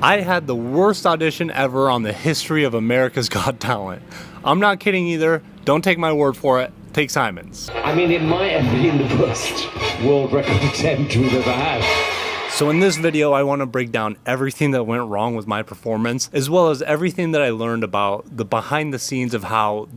I had the worst audition ever on the history of America's Got Talent. I'm not kidding either. Don't take my word for it. Take Simon's. I mean, it might have been the worst world record attempt we've ever had. So in this video, I want to break down everything that went wrong with my performance, as well as everything that I learned about the behind the scenes of how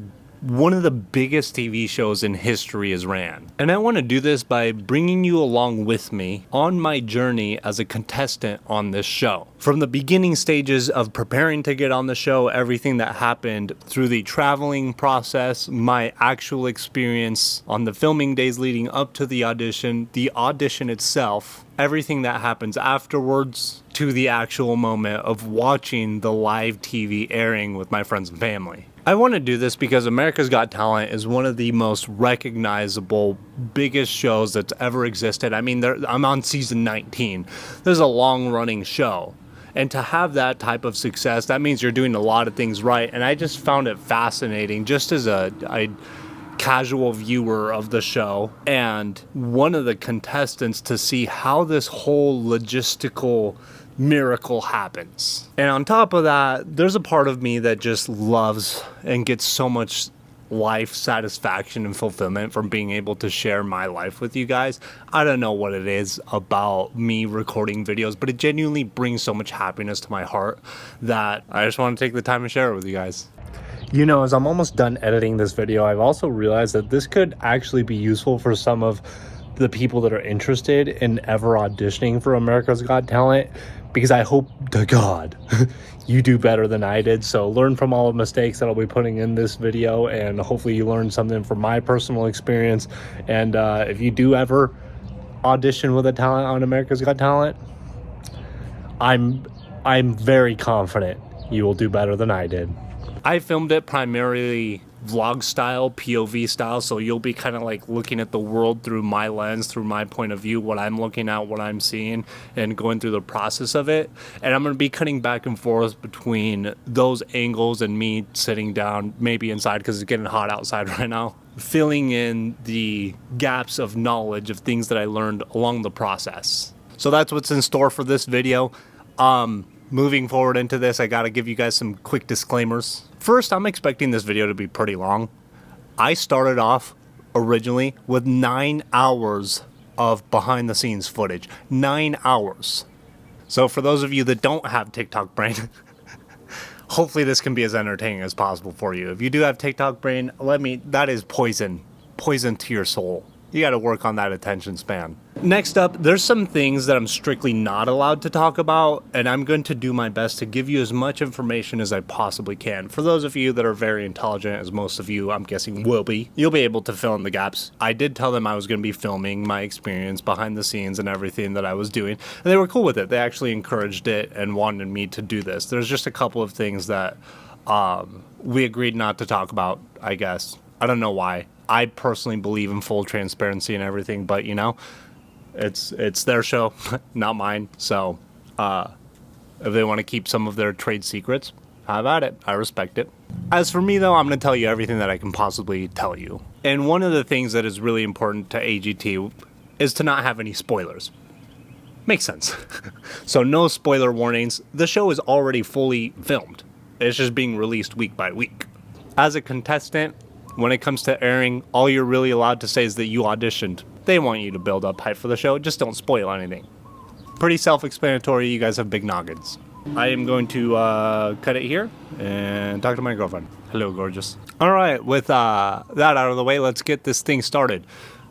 one of the biggest TV shows in history is ran. And I want to do this by bringing you along with me on my journey as a contestant on this show. From the beginning stages of preparing to get on the show, everything that happened through the traveling process, my actual experience on the filming days leading up to the audition itself, everything that happens afterwards, to the actual moment of watching the live TV airing with my friends and family. I want to do this because America's Got Talent is one of the most recognizable, biggest shows that's ever existed. I mean, I'm on season 19. This is a long-running show. And to have that type of success, that means you're doing a lot of things right. And I just found it fascinating, just as a casual viewer of the show and one of the contestants, to see how this whole logistical miracle happens. And on top of that, there's a part of me that just loves and gets so much life satisfaction and fulfillment from being able to share my life with you guys. I don't know what it is about me recording videos, but it genuinely brings so much happiness to my heart that I just want to take the time to share it with you guys. You know, as I'm almost done editing this video, I've also realized that this could actually be useful for some of the people that are interested in ever auditioning for America's Got Talent, because I hope to God you do better than I did. So learn from all the mistakes that I'll be putting in this video, and hopefully you learn something from my personal experience. And if you do ever audition with a talent on America's Got Talent, I'm very confident you will do better than I did. I filmed it primarily vlog style, POV style, so you'll be kind of like looking at the world through my lens, through my point of view, what I'm looking at, what I'm seeing, and going through the process of it. And I'm going to be cutting back and forth between those angles and me sitting down, maybe inside because it's getting hot outside right now, filling in the gaps of knowledge of things that I learned along the process. So that's what's in store for this video. Moving forward into this, I gotta give you guys some quick disclaimers. First, I'm expecting this video to be pretty long. I started off originally with 9 hours of behind the scenes footage. 9 hours. So for those of you that don't have TikTok brain, hopefully this can be as entertaining as possible for you. If you do have TikTok brain, that is poison to your soul. You got to work on that attention span. Next up, there's some things that I'm strictly not allowed to talk about, and I'm going to do my best to give you as much information as I possibly can. For those of you that are very intelligent, as most of you I'm guessing will be, you'll be able to fill in the gaps. I did tell them I was going to be filming my experience behind the scenes and everything that I was doing, and they were cool with it. They actually encouraged it and wanted me to do this. There's just a couple of things that we agreed not to talk about, I guess. I don't know why. I personally believe in full transparency and everything, but you know, it's their show, not mine. So if they want to keep some of their trade secrets, have at it. I respect it. As for me though, I'm going to tell you everything that I can possibly tell you. And one of the things that is really important to AGT is to not have any spoilers. Makes sense. So no spoiler warnings. The show is already fully filmed. It's just being released week by week. As a contestant, when it comes to airing, all you're really allowed to say is that you auditioned. They want you to build up hype for the show. Just don't spoil anything. Pretty self-explanatory. You guys have big noggins. I am going to cut it here and talk to my girlfriend. Hello, gorgeous. All right, with that out of the way, let's get this thing started.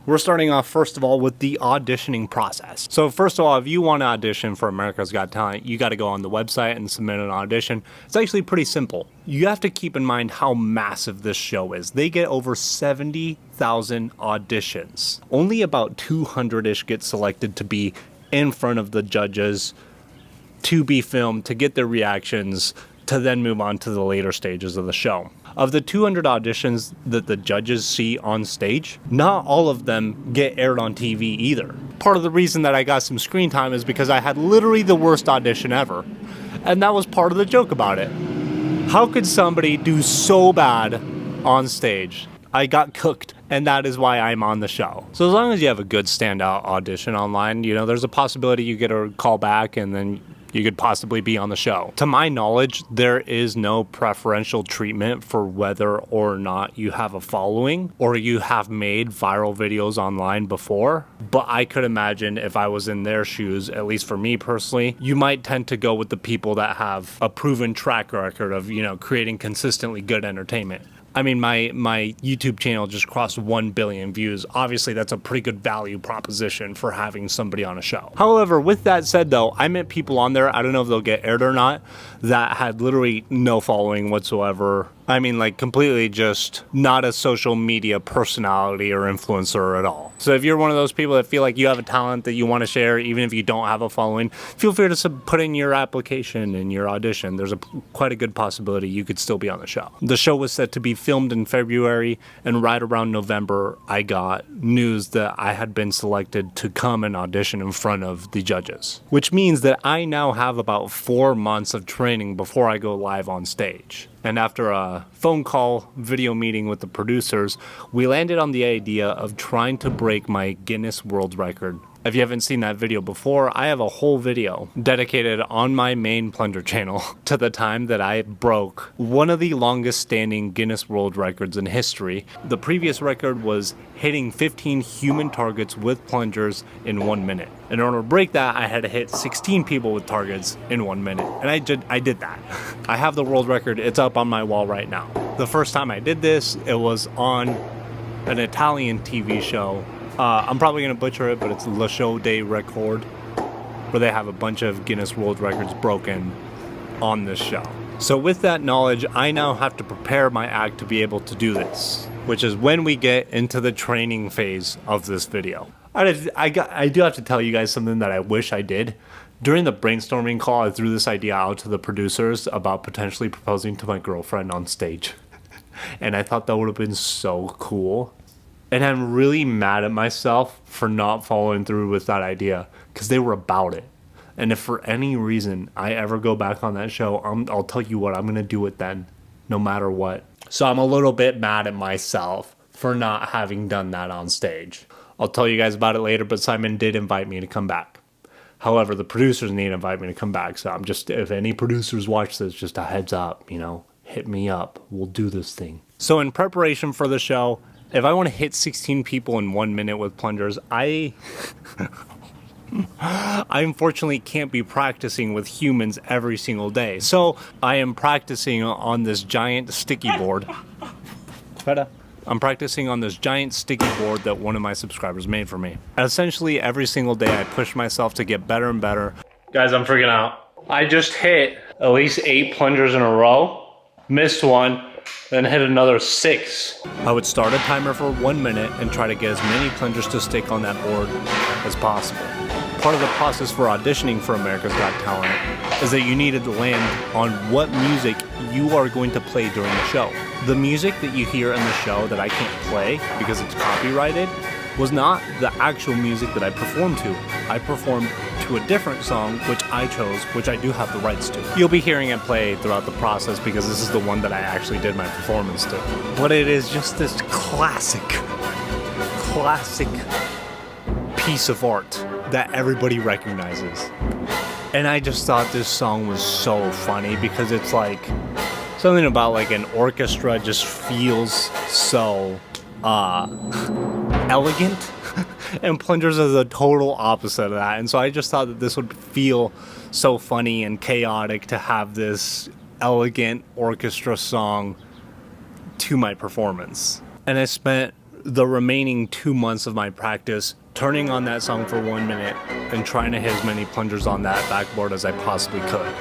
We're starting off, first of all, with the auditioning process. So first of all, if you want to audition for America's Got Talent, you got to go on the website and submit an audition. It's actually pretty simple. You have to keep in mind how massive this show is. They get over 70,000 auditions. Only about 200-ish get selected to be in front of the judges, to be filmed, to get their reactions, to then move on to the later stages of the show. Of the 200 auditions that the judges see on stage, not all of them get aired on TV either. Part of the reason that I got some screen time is because I had literally the worst audition ever. And that was part of the joke about it. How could somebody do so bad on stage? I got cooked, and that is why I'm on the show. So as long as you have a good standout audition online, you know, there's a possibility you get a call back and then you could possibly be on the show. To my knowledge, there is no preferential treatment for whether or not you have a following or you have made viral videos online before. But I could imagine if I was in their shoes, at least for me personally, you might tend to go with the people that have a proven track record of, creating consistently good entertainment. I mean, my YouTube channel just crossed 1 billion views. Obviously, that's a pretty good value proposition for having somebody on a show. However, with that said, though, I met people on there, I don't know if they'll get aired or not, that had literally no following whatsoever. I mean, like, completely just not a social media personality or influencer at all. So if you're one of those people that feel like you have a talent that you want to share, even if you don't have a following, feel free to put in your application and your audition. There's quite a good possibility you could still be on the show. The show was set to be filmed in February, and right around November, I got news that I had been selected to come and audition in front of the judges, which means that I now have about 4 months of training before I go live on stage. And after a phone call, video meeting with the producers, we landed on the idea of trying to break my Guinness World Record. If you haven't seen that video before, I have a whole video dedicated on my main plunger channel to the time that I broke one of the longest standing Guinness World Records in history. The previous record was hitting 15 human targets with plungers in 1 minute. In order to break that, I had to hit 16 people with targets in 1 minute. And I did that. I have the world record. It's up on my wall right now. The first time I did this, it was on an Italian TV show. I'm probably going to butcher it, but it's Le Show des Records, where they have a bunch of Guinness World Records broken on this show. So with that knowledge, I now have to prepare my act to be able to do this, which is when we get into the training phase of this video. I do have to tell you guys something that I wish I did. During the brainstorming call, I threw this idea out to the producers about potentially proposing to my girlfriend on stage. And I thought that would have been so cool. And I'm really mad at myself for not following through with that idea, because they were about it. And if for any reason I ever go back on that show, I'll tell you what, I'm going to do it then, no matter what. So I'm a little bit mad at myself for not having done that on stage. I'll tell you guys about it later, but Simon did invite me to come back. However, the producers need to invite me to come back. So if any producers watch this, just a heads up, hit me up. We'll do this thing. So in preparation for the show, if I want to hit 16 people in 1 minute with plungers, I unfortunately can't be practicing with humans every single day. So I am practicing on this giant sticky board. I'm practicing on this giant sticky board that one of my subscribers made for me. Essentially, every single day I push myself to get better and better. Guys, I'm freaking out. I just hit at least 8 plungers in a row, missed one, then hit another 6. I would start a timer for 1 minute and try to get as many plungers to stick on that board as possible. Part of the process for auditioning for America's Got Talent is that you needed to land on what music you are going to play during the show. The music that you hear in the show that I can't play because it's copyrighted was not the actual music that I performed to. I performed to a different song, which I chose, which I do have the rights to. You'll be hearing it play throughout the process because this is the one that I actually did my performance to. But it is just this classic piece of art that everybody recognizes. And I just thought this song was so funny because it's like something about like an orchestra just feels so elegant. And plungers are the total opposite of that. And so I just thought that this would feel so funny and chaotic to have this elegant orchestra song to my performance. And I spent the remaining 2 months of my practice turning on that song for 1 minute and trying to hit as many plungers on that backboard as I possibly could.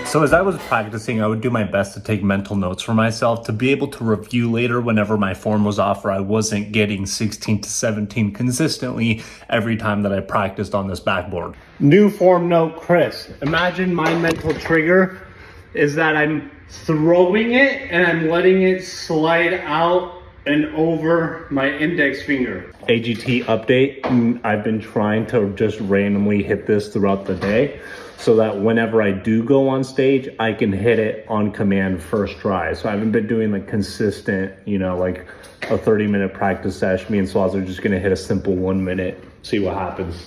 So as I was practicing, I would do my best to take mental notes for myself to be able to review later whenever my form was off or I wasn't getting 16 to 17 consistently every time that I practiced on this backboard. New form note, Chris. Imagine my mental trigger is that I'm throwing it and I'm letting it slide out and over my index finger. AGT update, I've been trying to just randomly hit this throughout the day so that whenever I do go on stage, I can hit it on command first try. So I haven't been doing like consistent, like a 30-minute practice session. Me and Swaz are just gonna hit a simple 1 minute, see what happens.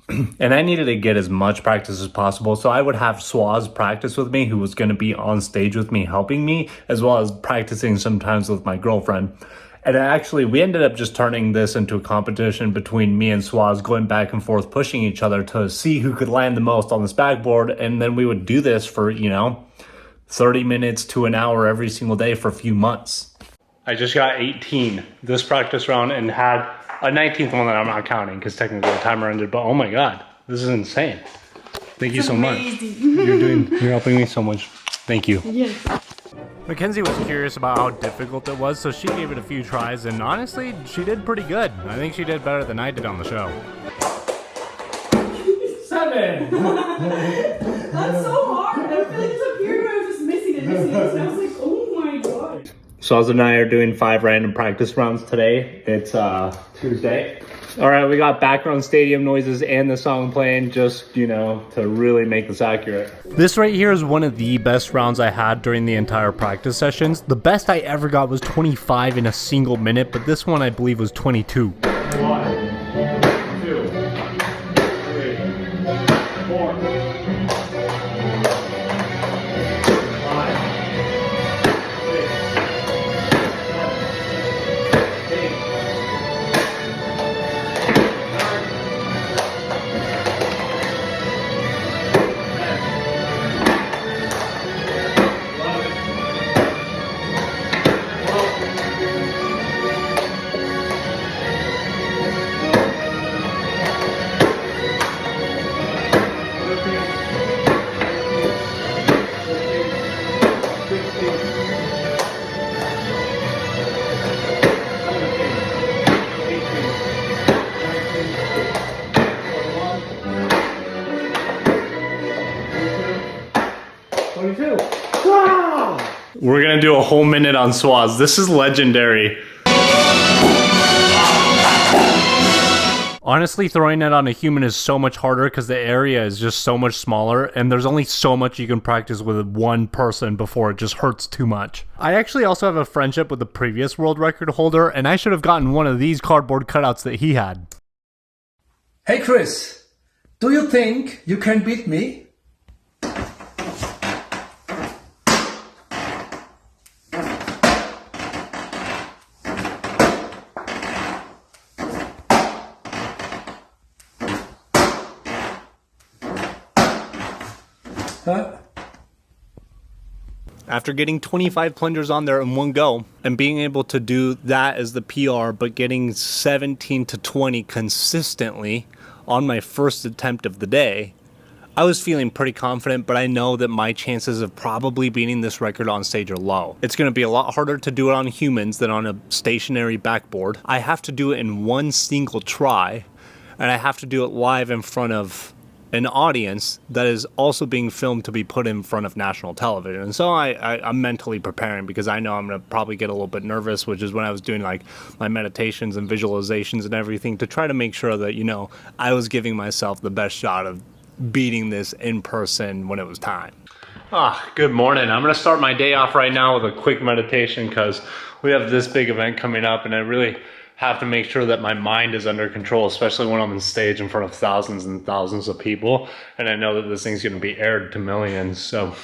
And I needed to get as much practice as possible. So I would have Swaz practice with me, who was going to be on stage with me, helping me, as well as practicing sometimes with my girlfriend. And actually, we ended up just turning this into a competition between me and Swaz, going back and forth, pushing each other to see who could land the most on this backboard. And then we would do this for, 30 minutes to an hour every single day for a few months. I just got 18 this practice round and had a 19th one that I'm not counting because technically the timer ended, but oh my God, this is insane. Thank you so much. You're helping me so much. Thank you. Yes. Mackenzie was curious about how difficult it was, so she gave it a few tries, and honestly, she did pretty good. I think she did better than I did on the show. 7! That's so hard. I feel like it's up here, I was just missing it. And I was like, oh my God. Swaz and I are doing 5 random practice rounds today. It's Tuesday. All right, we got background stadium noises and the song playing just, to really make this accurate. This right here is one of the best rounds I had during the entire practice sessions. The best I ever got was 25 in a single minute, but this one I believe was 22. 1, 2, 3, 4. 22. Wow! We're gonna do a whole minute on Swaz. This is legendary. Honestly, throwing it on a human is so much harder because the area is just so much smaller and there's only so much you can practice with one person before it just hurts too much. I actually also have a friendship with the previous world record holder, and I should have gotten one of these cardboard cutouts that he had. Hey Chris, do you think you can beat me? Huh? After getting 25 plungers on there in one go and being able to do that as the PR, but getting 17 to 20 consistently on my first attempt of the day, I was feeling pretty confident, but I know that my chances of probably beating this record on stage are low. It's going to be a lot harder to do it on humans than on a stationary backboard. I have to do it in one single try, and I have to do it live in front of an audience that is also being filmed to be put in front of national television. And so I'm mentally preparing because I know I'm going to probably get a little bit nervous, which is when I was doing like my meditations and visualizations and everything to try to make sure that, I was giving myself the best shot of beating this in person when it was time. Good morning. I'm going to start my day off right now with a quick meditation because we have this big event coming up and I really have to make sure that my mind is under control, especially when I'm on stage in front of thousands and thousands of people. And I know that this thing's going to be aired to millions. So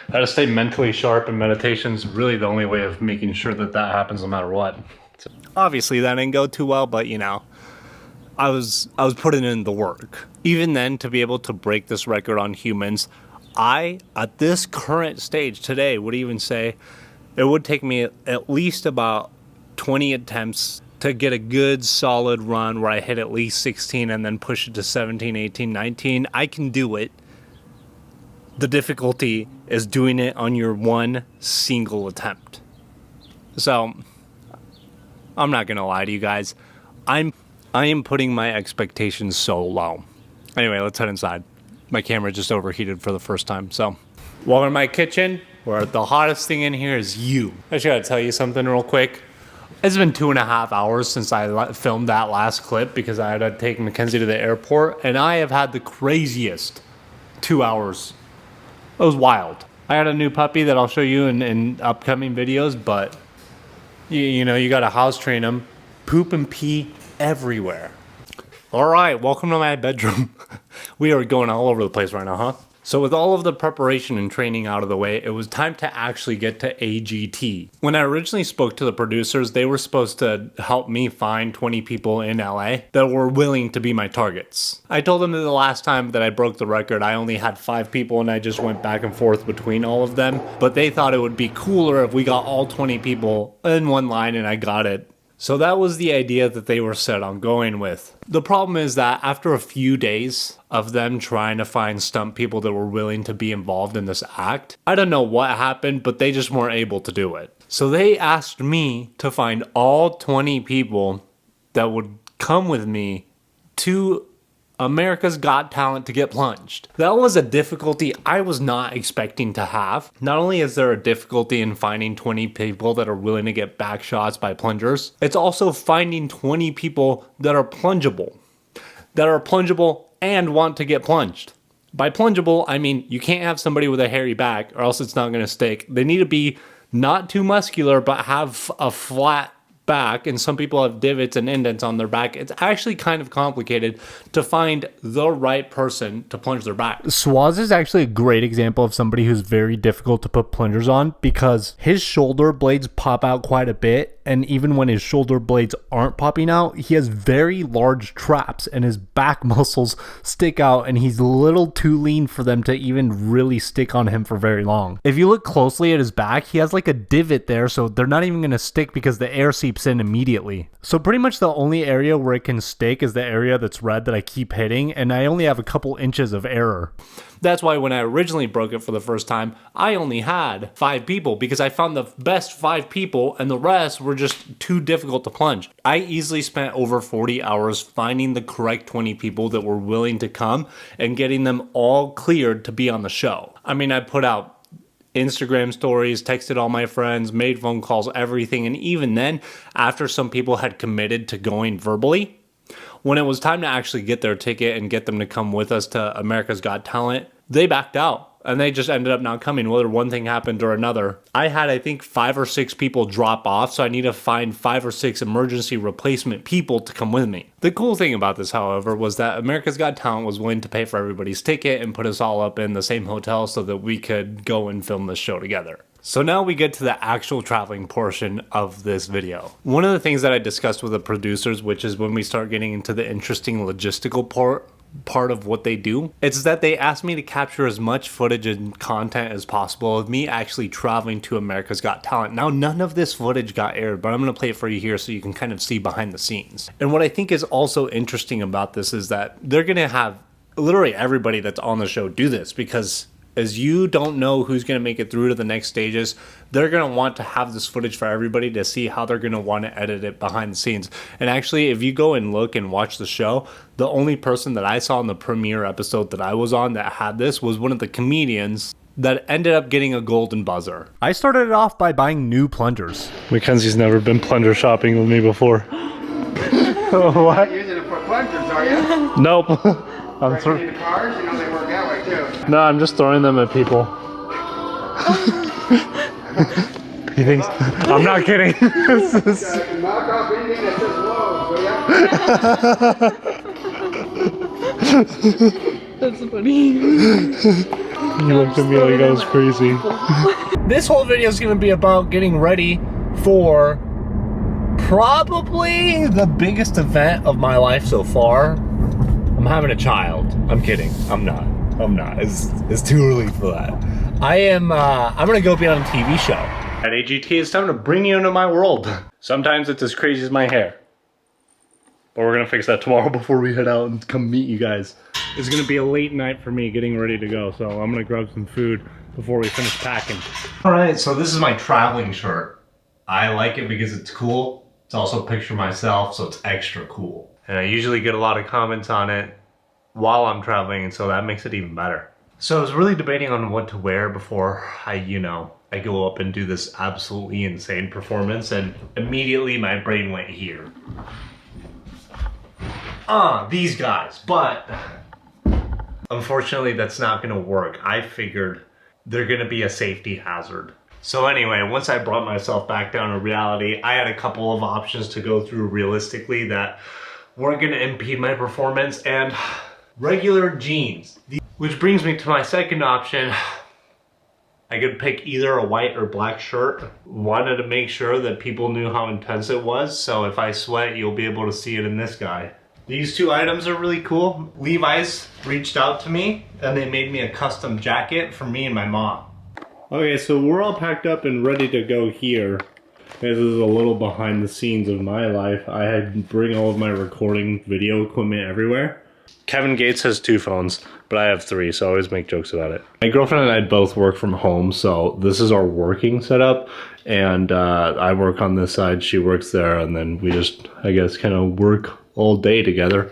I got to stay mentally sharp, and meditation's really the only way of making sure that that happens no matter what. So obviously that didn't go too well, but I was putting in the work. Even then, to be able to break this record on humans, I, at this current stage today, would even say it would take me at least about 20 attempts to get a good solid run where I hit at least 16 and then push it to 17, 18, 19. I can do it. The difficulty is doing it on your one single attempt. So I'm not going to lie to you guys. I am putting my expectations so low. Anyway, let's head inside. My camera just overheated for the first time. So welcome to my kitchen, where the hottest thing in here is you. I just got to tell you something real quick. It's been 2.5 hours since I filmed that last clip because I had to take Mackenzie to the airport, and I have had the craziest 2 hours. It was wild. I had a new puppy that I'll show you in upcoming videos, but you got to house train him. Poop and pee everywhere. All right, welcome to my bedroom. We are going all over the place right now, huh? So with all of the preparation and training out of the way, it was time to actually get to AGT. When I originally spoke to the producers, they were supposed to help me find 20 people in LA that were willing to be my targets. I told them that the last time that I broke the record, I only had 5 people and I just went back and forth between all of them. But they thought it would be cooler if we got all 20 people in one line, and I got it. So that was the idea that they were set on going with. The problem is that after a few days of them trying to find stunt people that were willing to be involved in this act, I don't know what happened, but they just weren't able to do it. So they asked me to find all 20 people that would come with me to America's Got Talent to get plunged. That was a difficulty I was not expecting to have. Not only is there a difficulty in finding 20 people that are willing to get back shots by plungers, it's also finding 20 people that are plungeable. And want to get plunged. By plungeable, I mean you can't have somebody with a hairy back or else it's not going to stick. They need to be not too muscular but have a flat back, and some people have divots and indents on their back. It's actually kind of complicated to find the right person to plunge their back. Swaz is actually a great example of somebody who's very difficult to put plungers on because his shoulder blades pop out quite a bit, and even when his shoulder blades aren't popping out, he has very large traps and his back muscles stick out, and he's a little too lean for them to even really stick on him for very long. If you look closely at his back, he has like a divot there, so they're not even going to stick because the air seeps in immediately. So pretty much the only area where it can stick is the area that's red that I keep hitting, and I only have a couple inches of error. That's why when I originally broke it for the first time, I only had 5 people because I found the best 5 people and the rest were just too difficult to plunge. I easily spent over 40 hours finding the correct 20 people that were willing to come and getting them all cleared to be on the show. I mean, I put out Instagram stories, texted all my friends, made phone calls, everything. And even then, after some people had committed to going verbally, when it was time to actually get their ticket and get them to come with us to America's Got Talent, they backed out and they just ended up not coming, whether one thing happened or another. I had, I think, 5 or 6 people drop off, so I need to find 5 or 6 emergency replacement people to come with me. The cool thing about this, however, was that America's Got Talent was willing to pay for everybody's ticket and put us all up in the same hotel so that we could go and film this show together. So now we get to the actual traveling portion of this video. One of the things that I discussed with the producers, which is when we start getting into the interesting logistical part of what they do, it's that they asked me to capture as much footage and content as possible of me actually traveling to America's Got Talent. Now, none of this footage got aired, but I'm going to play it for you here so you can kind of see behind the scenes. And what I think is also interesting about this is that they're going to have literally everybody that's on the show do this, because as you don't know who's going to make it through to the next stages, they're going to want to have this footage for everybody to see how they're going to want to edit it behind the scenes. And actually, if you go and look and watch the show, the only person that I saw in the premiere episode that I was on that had this was one of the comedians that ended up getting a golden buzzer. I started it off by buying new plungers. Mackenzie's never been plunger shopping with me before. What? Using it for plungers, are you? Nope. I'm throwing the cars, you know they work that way too. No, I'm just throwing them at people. He thinks I'm not kidding. Knock off anything that says Lowe's, will ya? That's funny. You looked at me like I was crazy. This whole video is going to be about getting ready for probably the biggest event of my life so far. I'm having a child. I'm kidding. I'm not. It's too early for that. I'm gonna go be on a TV show. At AGT, it's time to bring you into my world. Sometimes it's as crazy as my hair. But we're gonna fix that tomorrow before we head out and come meet you guys. It's gonna be a late night for me getting ready to go, so I'm gonna grab some food before we finish packing. Alright, so this is my traveling shirt. I like it because it's cool. It's also a picture of myself, so it's extra cool. And I usually get a lot of comments on it while I'm traveling, and so that makes it even better. So I was really debating on what to wear before I go up and do this absolutely insane performance, and immediately my brain went here. These guys, but unfortunately that's not gonna work. I figured they're gonna be a safety hazard. So anyway, once I brought myself back down to reality, I had a couple of options to go through realistically that weren't gonna impede my performance, and regular jeans. Which brings me to my second option. I could pick either a white or black shirt. Wanted to make sure that people knew how intense it was, so if I sweat, you'll be able to see it in this guy. These two items are really cool. Levi's reached out to me and they made me a custom jacket for me and my mom. Okay, so we're all packed up and ready to go here. This is a little behind the scenes of my life. I had to bring all of my recording video equipment everywhere. Kevin Gates has 2 phones, but I have 3, so I always make jokes about it. My girlfriend and I both work from home, so this is our working setup, and I work on this side, she works there, and then we just, I guess, kind of work all day together.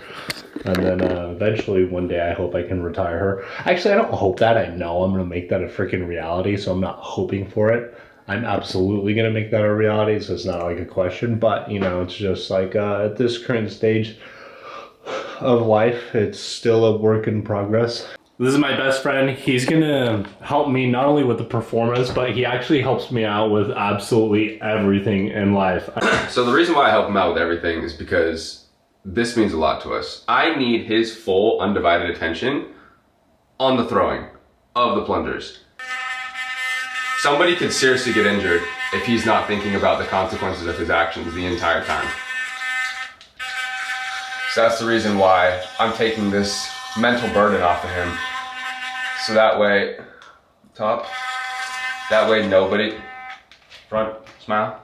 And then eventually one day I hope I can retire her. Actually, I don't hope that, I know I'm gonna make that a freaking reality, so I'm not hoping for it. I'm absolutely gonna make that a reality, so it's not like a question, but you know, it's just like at this current stage of life, it's still a work in progress. This is my best friend. He's gonna help me not only with the performance, but he actually helps me out with absolutely everything in life. So the reason why I help him out with everything is because this means a lot to us. I need his full undivided attention on the throwing of the plungers. Somebody could seriously get injured if he's not thinking about the consequences of his actions the entire time. So that's the reason why I'm taking this mental burden off of him. So that way, top, that way nobody, front, smile.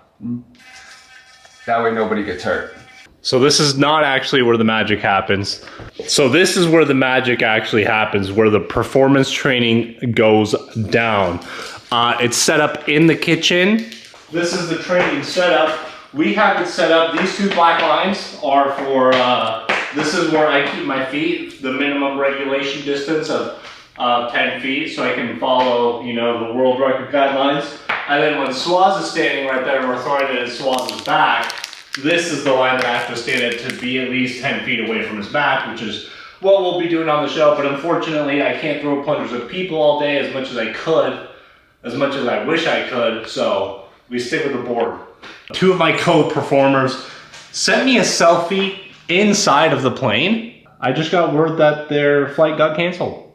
That way nobody gets hurt. So this is not actually where the magic happens. So this is where the magic actually happens, where the performance training goes down. It's set up in the kitchen. This is the training setup. We have it set up, these 2 black lines are for, this is where I keep my feet, the minimum regulation distance of 10 feet, so I can follow, you know, the world record guidelines. And then when Swaz is standing right there and we're throwing it at Swaz's back, this is the line that I have to stand at to be at least 10 feet away from his back, which is what we'll be doing on the show. But unfortunately, I can't throw plungers at people all day as much as I could, as much as I wish I could, so we stick with the board. 2 of my co-performers sent me a selfie inside of the plane. I just got word that their flight got canceled.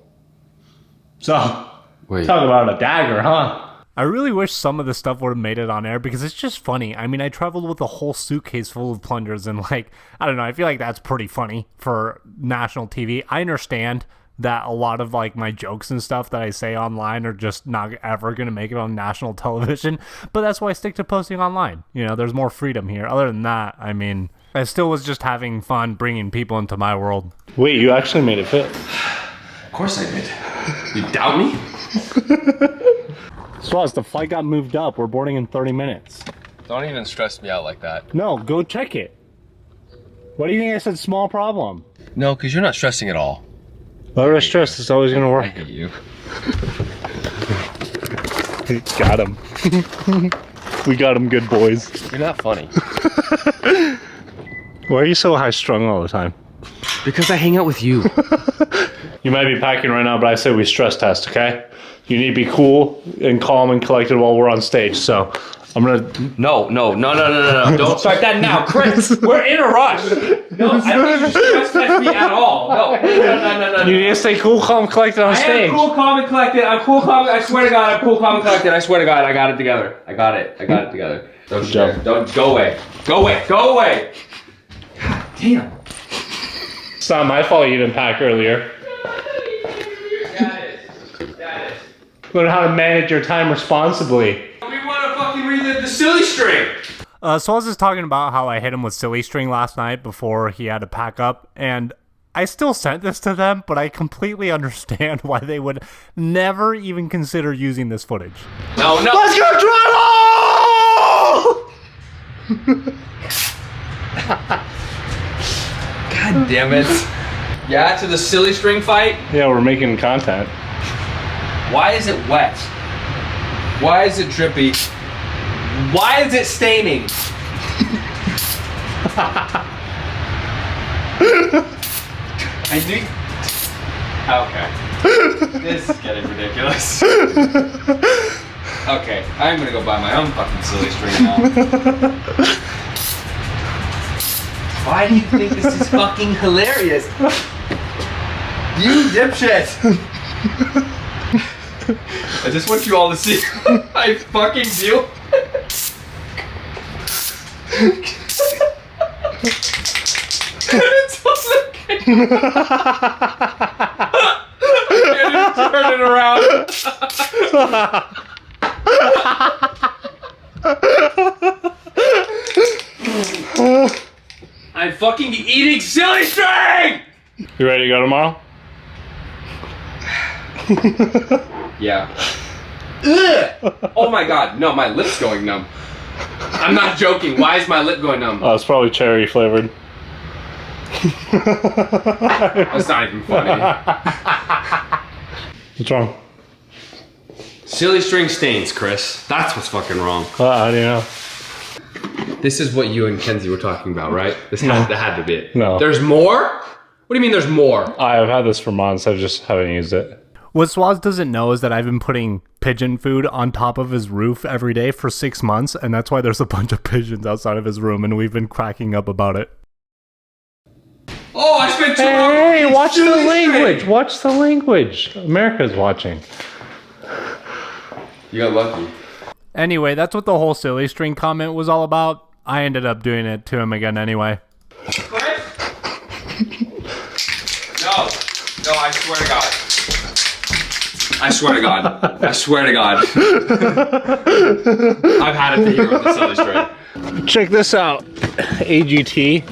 So, Wait. Talk about a dagger, huh? I really wish some of the stuff would have made it on air because it's just funny. I mean, I traveled with a whole suitcase full of plungers and like, I don't know, I feel like that's pretty funny for national TV. I understand that a lot of like my jokes and stuff that I say online are just not ever going to make it on national television, but that's why I stick to posting online. You know, there's more freedom here. Other than that, I mean, I still was just having fun bringing people into my world. Wait, you actually made it fit. Of course I did. You doubt me? Swaz, the flight got moved up. We're boarding in 30 minutes. Don't even stress me out like that. No, go check it. What do you think I said small problem? No, because you're not stressing at all. Lower stress is always going to I work. hate you. Got him. We got him, good boys. You're not funny. Why are you so high strung all the time? Because I hang out with you. You might be packing right now, but I say we stress test, okay? You need to be cool and calm and collected while we're on stage, so I'm gonna... No. Don't start that now, Chris. We're in a rush. No, I don't need you to stress test me at all. No. You need to stay cool, calm, collected on stage. I am cool, calm, and collected. I'm cool, calm. I swear to God, I'm cool, calm, and collected. I swear to God, I got it together. I got it together. Don't you dare. Don't go away. Go away. God damn. It's not my fault you didn't pack earlier. That is. Learn how to manage your time responsibly. We want to fucking read the silly string. Swaz is talking about how I hit him with silly string last night before he had to pack up, and I still sent this to them, but I completely understand why they would never even consider using this footage. No. Let's go travel! God damn it. Yeah, to the silly string fight? Yeah, we're making content. Why is it wet? Why is it drippy? Why is it staining? I do. Okay. This is getting ridiculous. Okay, I'm gonna go buy my own fucking silly string now. Why do you think this is fucking hilarious? You dipshit! I just want you all to see I fucking do. It's okay. I can't even turn it around. I'm fucking eating silly string! You ready to go tomorrow? Yeah. Ugh! Oh my god, no, my lip's going numb. I'm not joking. Why is my lip going numb? Oh, it's probably cherry flavored. That's not even funny. What's wrong? Silly string stains, Chris. That's what's fucking wrong. How do you know? This is what you and Kenzie were talking about, right? That had to be it. No. There's more? What do you mean there's more? I've had this for months. I just haven't used it. What Swaz doesn't know is that I've been putting pigeon food on top of his roof every day for 6 months, and that's why there's a bunch of pigeons outside of his room, and we've been cracking up about it. Oh, I spent 2 hours. Hey, watch the language. Watch the language. America's watching. You got lucky. Anyway, that's what the whole silly string comment was all about. I ended up doing it to him again anyway. Chris? No, I swear to God. I swear to God. I swear to God. I've had it to hear with the silly string. Check this out. AGT.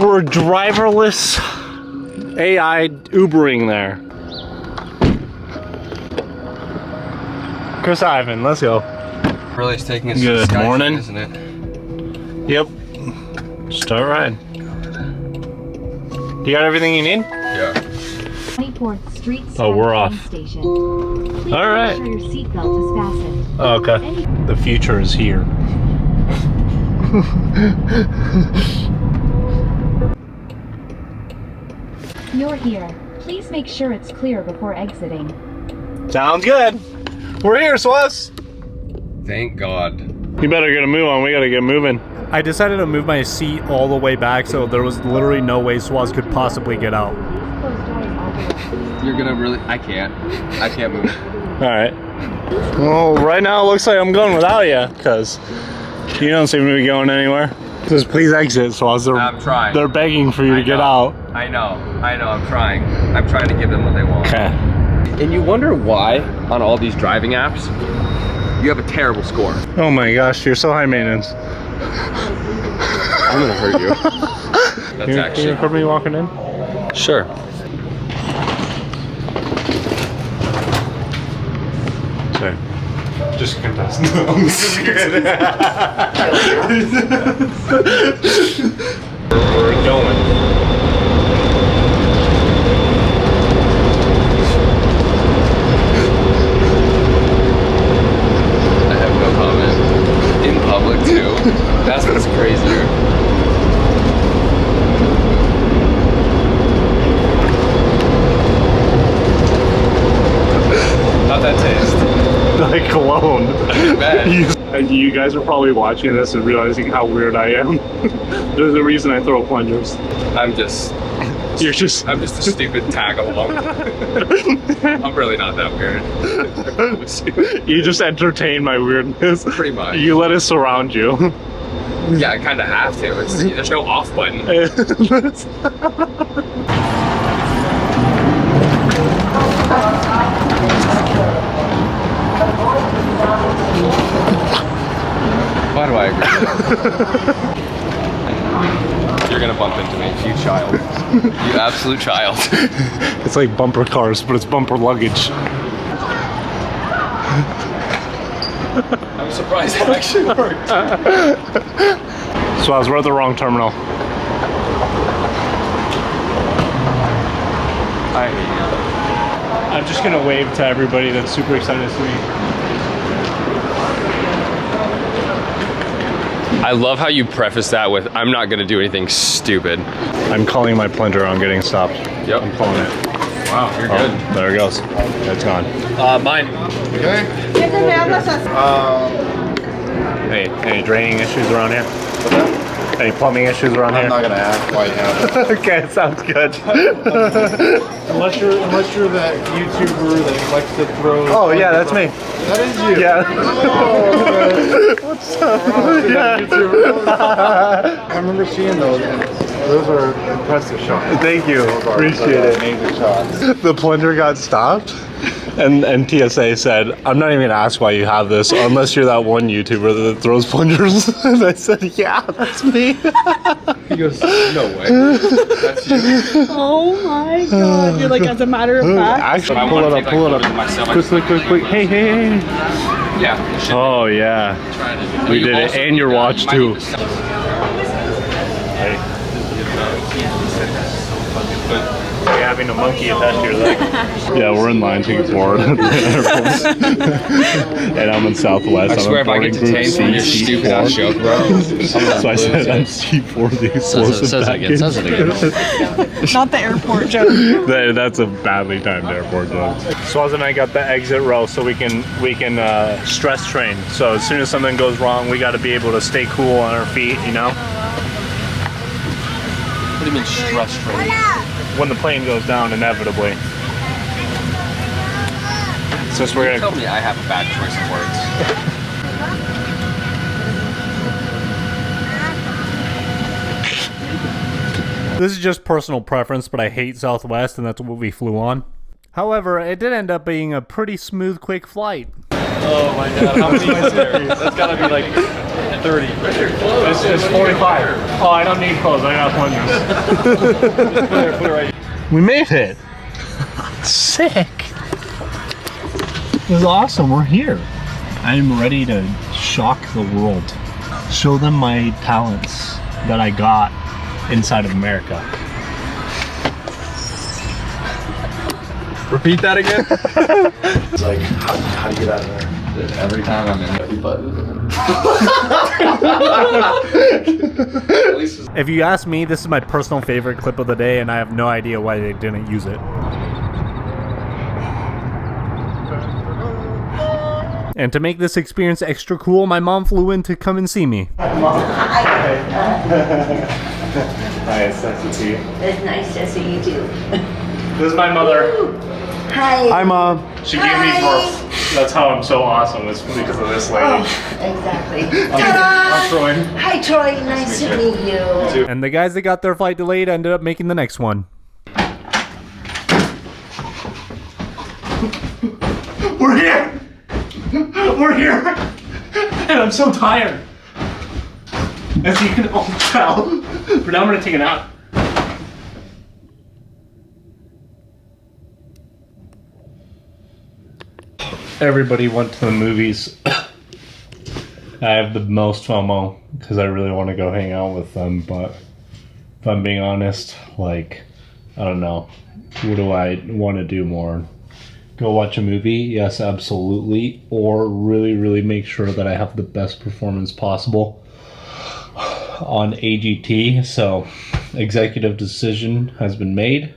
We're driverless AI Ubering there. Chris Ivan, let's go. Really, it's taking us Good morning. isn't it? Yep. Start riding. You got everything you need? Yeah. 24th Street. Oh, we're off. Station. Please all right. make sure your seatbelt is fastened. Okay. The future is here. You're here. Please make sure it's clear before exiting. Sounds good. We're here, Swaz. Thank God. You better get a move on. We gotta get moving. I decided to move my seat all the way back, so there was literally no way Swaz could possibly get out. You're gonna really... I can't move. All right. Well, right now it looks like I'm going without you, because you don't seem to be going anywhere. Just please exit, Swaz. I'm trying. They're begging for you to get out. I know, I'm trying. I'm trying to give them what they want. Okay. And you wonder why, on all these driving apps, you have a terrible score. Oh my gosh, you're so high maintenance. I'm gonna hurt you. That's Can you actually... record me walking in? Sure. Sorry. Just contest. We're going. I have no comment. In public too. That's what's crazier. How'd that taste? Like cologne. Bad. You guys are probably watching this and realizing how weird I am. There's a reason I throw plungers. I'm just a stupid tag along. I'm really not that weird. You just entertain my weirdness. Pretty much. You let it surround you. Yeah, I kind of have to. There's no off button. Why do I agree? You're gonna bump into me, you child. You absolute child. It's like bumper cars, but it's bumper luggage. I'm surprised it actually worked. So I was at the wrong terminal. I'm just gonna wave to everybody that's super excited to see me. I love how you preface that with, I'm not gonna do anything stupid. I'm calling my plunger on getting stopped. Yep. I'm calling it. Wow, you're good. There it goes. It's gone. Mine. Okay. Hey, any draining issues around here? Any plumbing issues around I'm here? not gonna ask why you have it. Okay, sounds good. Unless you're that YouTuber that likes to throw. Oh yeah, that's me. That is you. Yeah. Oh, what's up? I remember seeing those. Those are impressive shots. Thank you. Appreciate Those are it. amazing shots. The plunger got stopped, and TSA said, "I'm not even gonna ask why you have this unless you're that one YouTuber that throws plungers." And I said, "Yeah, that's me." He goes, "No way, that's you." Oh my god. You're like, as a matter of fact. Actually, pull it up. Quick. Hey. Yeah. Oh yeah, we did it, and your watch too. Having a monkey attached to your leg. Yeah, we're in line to get board at the airport. And I'm in Southwest. I swear if I get detained for your stupid ass joke, bro. So I said I'm C4 the explosive package. Says it again. Not the airport joke. That's a badly timed airport joke. Swaz and I got the exit row so we can stress train. So as soon as something goes wrong, we got to be able to stay cool on our feet, you know? What do you mean stress training? When the plane goes down, inevitably. Since we're gonna Tell me I have a bad choice of words. This is just personal preference, but I hate Southwest, and that's what we flew on. However, it did end up being a pretty smooth, quick flight. Oh my god, how many is there? That's gotta be like 30. It's 45. Oh, I don't need clothes. I got plungers. Put it right. We made it. Sick. It was awesome. We're here. I'm ready to shock the world. Show them my talents that I got inside of America. Repeat that again. It's like, how do you get out of there? Every time I'm in there, If you ask me, this is my personal favorite clip of the day, and I have no idea why they didn't use it. And to make this experience extra cool, my mom flew in to come and see me. Hi, It's nice to see you. it's nice to see you too. This is my mother. Hi. Hi, Mom. She gave me birth. That's how I'm so awesome, is because of this lady. Oh, exactly. I'm Troy. Hi, Troy. Nice to meet you. And the guys that got their flight delayed ended up making the next one. We're here! We're here! And I'm so tired. As you can all tell. But now I'm gonna take a nap. Everybody went to the movies. I have the most FOMO because I really want to go hang out with them, but if I'm being honest, like, I don't know. What do I want to do more? Go watch a movie? Yes, absolutely. Or really make sure that I have the best performance possible on AGT. So, executive decision has been made.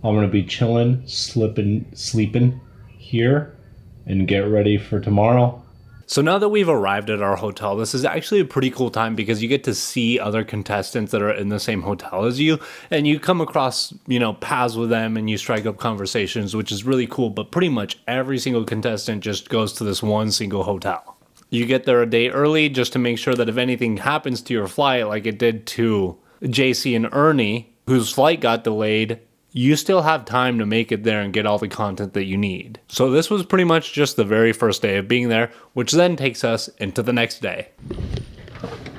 I'm going to be chilling, sleeping here, and get ready for tomorrow. So now that we've arrived at our hotel, this is actually a pretty cool time because you get to see other contestants that are in the same hotel as you, and you come across, paths with them and you strike up conversations, which is really cool. But pretty much every single contestant just goes to this one single hotel. You get there a day early just to make sure that if anything happens to your flight, like it did to JC and Ernie, whose flight got delayed, you still have time to make it there and get all the content that you need. So this was pretty much just the very first day of being there, which then takes us into the next day.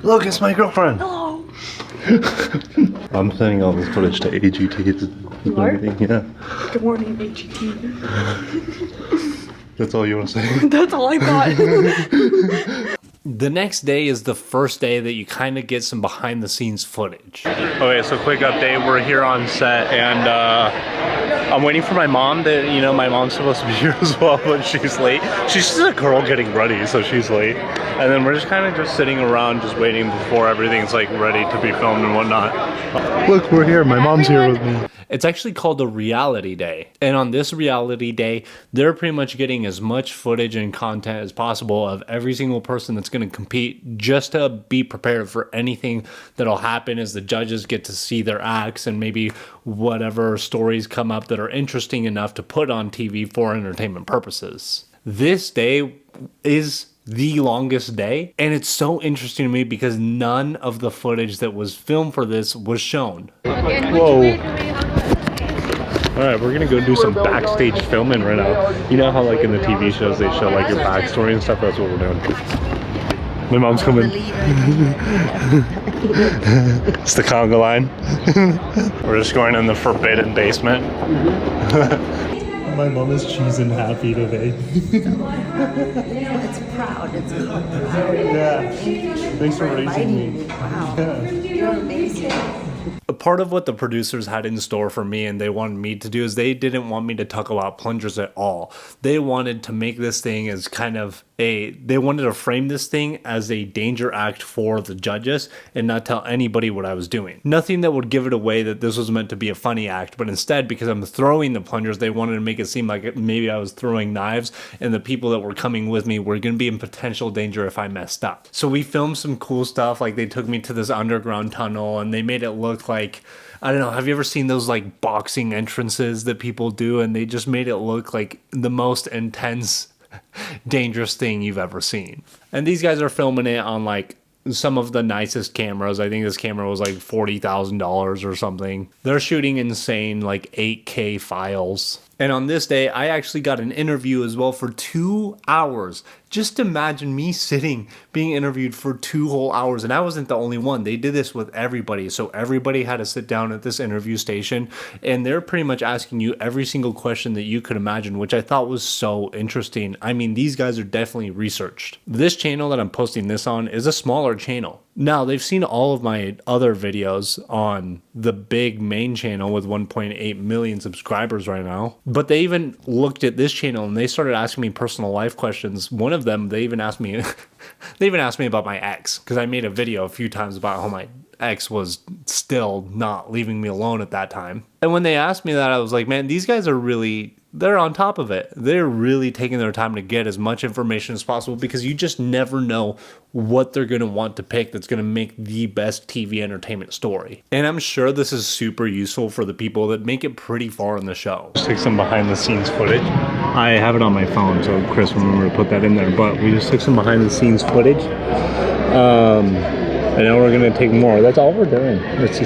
Look, it's my girlfriend. Hello. I'm sending all this footage to AGT. You are? Yeah. Good morning, AGT. That's all you want to say? That's all I got. The next day is the first day that you kind of get some behind the scenes footage. Okay, so quick update. We're here on set and I'm waiting for my mom. My mom's supposed to be here as well, but she's late. She's just a girl getting ready, so she's late. And then we're just kind of just sitting around, just waiting before everything's like ready to be filmed and whatnot. Look, we're here. My mom's here with me. It's actually called a reality day. And on this reality day, they're pretty much getting as much footage and content as possible of every single person that's going to compete, just to be prepared for anything that'll happen as the judges get to see their acts and maybe whatever stories come up that are interesting enough to put on TV for entertainment purposes. This day is the longest day, and it's so interesting to me because none of the footage that was filmed for this was shown. Whoa. Alright, we're gonna go do some backstage filming right now. You know how like in the TV shows they show like your backstory and stuff? That's what we're doing. My mom's coming. It's the conga line. We're just going in the forbidden basement. My mom is cheesing happy today. It's proud. It's called proud. Yeah. Thanks for raising me. Wow. Yeah. You're amazing. A part of what the producers had in store for me and they wanted me to do is they didn't want me to talk about plungers at all. They wanted to make this thing as kind of they wanted to frame this thing as a danger act for the judges and not tell anybody what I was doing. Nothing that would give it away that this was meant to be a funny act, but instead, because I'm throwing the plungers, they wanted to make it seem like maybe I was throwing knives and the people that were coming with me were going to be in potential danger if I messed up. So we filmed some cool stuff, like they took me to this underground tunnel and they made it look like, I don't know, have you ever seen those like boxing entrances that people do, and they just made it look like the most intense dangerous thing you've ever seen. And these guys are filming it on like some of the nicest cameras. I think this camera was like $40,000 or something. They're shooting insane like 8K files. And on this day, I actually got an interview as well for 2 hours. Just imagine me sitting, being interviewed for 2 whole hours. And I wasn't the only one. They did this with everybody. So everybody had to sit down at this interview station. And they're pretty much asking you every single question that you could imagine, which I thought was so interesting. I mean, these guys are definitely researched. This channel that I'm posting this on is a smaller channel. Now, they've seen all of my other videos on the big main channel with 1.8 million subscribers right now. But they even looked at this channel and they started asking me personal life questions. One of them, they even asked me about my ex, because I made a video a few times about how my ex was still not leaving me alone at that time. And when they asked me that, I was like, man, these guys are really, they're on top of it. They're really taking their time to get as much information as possible, because you just never know what they're going to want to pick that's going to make the best TV entertainment story. And I'm sure this is super useful for the people that make it pretty far in the show. Just take some behind the scenes footage. I have it on my phone, so Chris will remember to put that in there. But we just took some behind the scenes footage. And now we're gonna take more. That's all we're doing. It's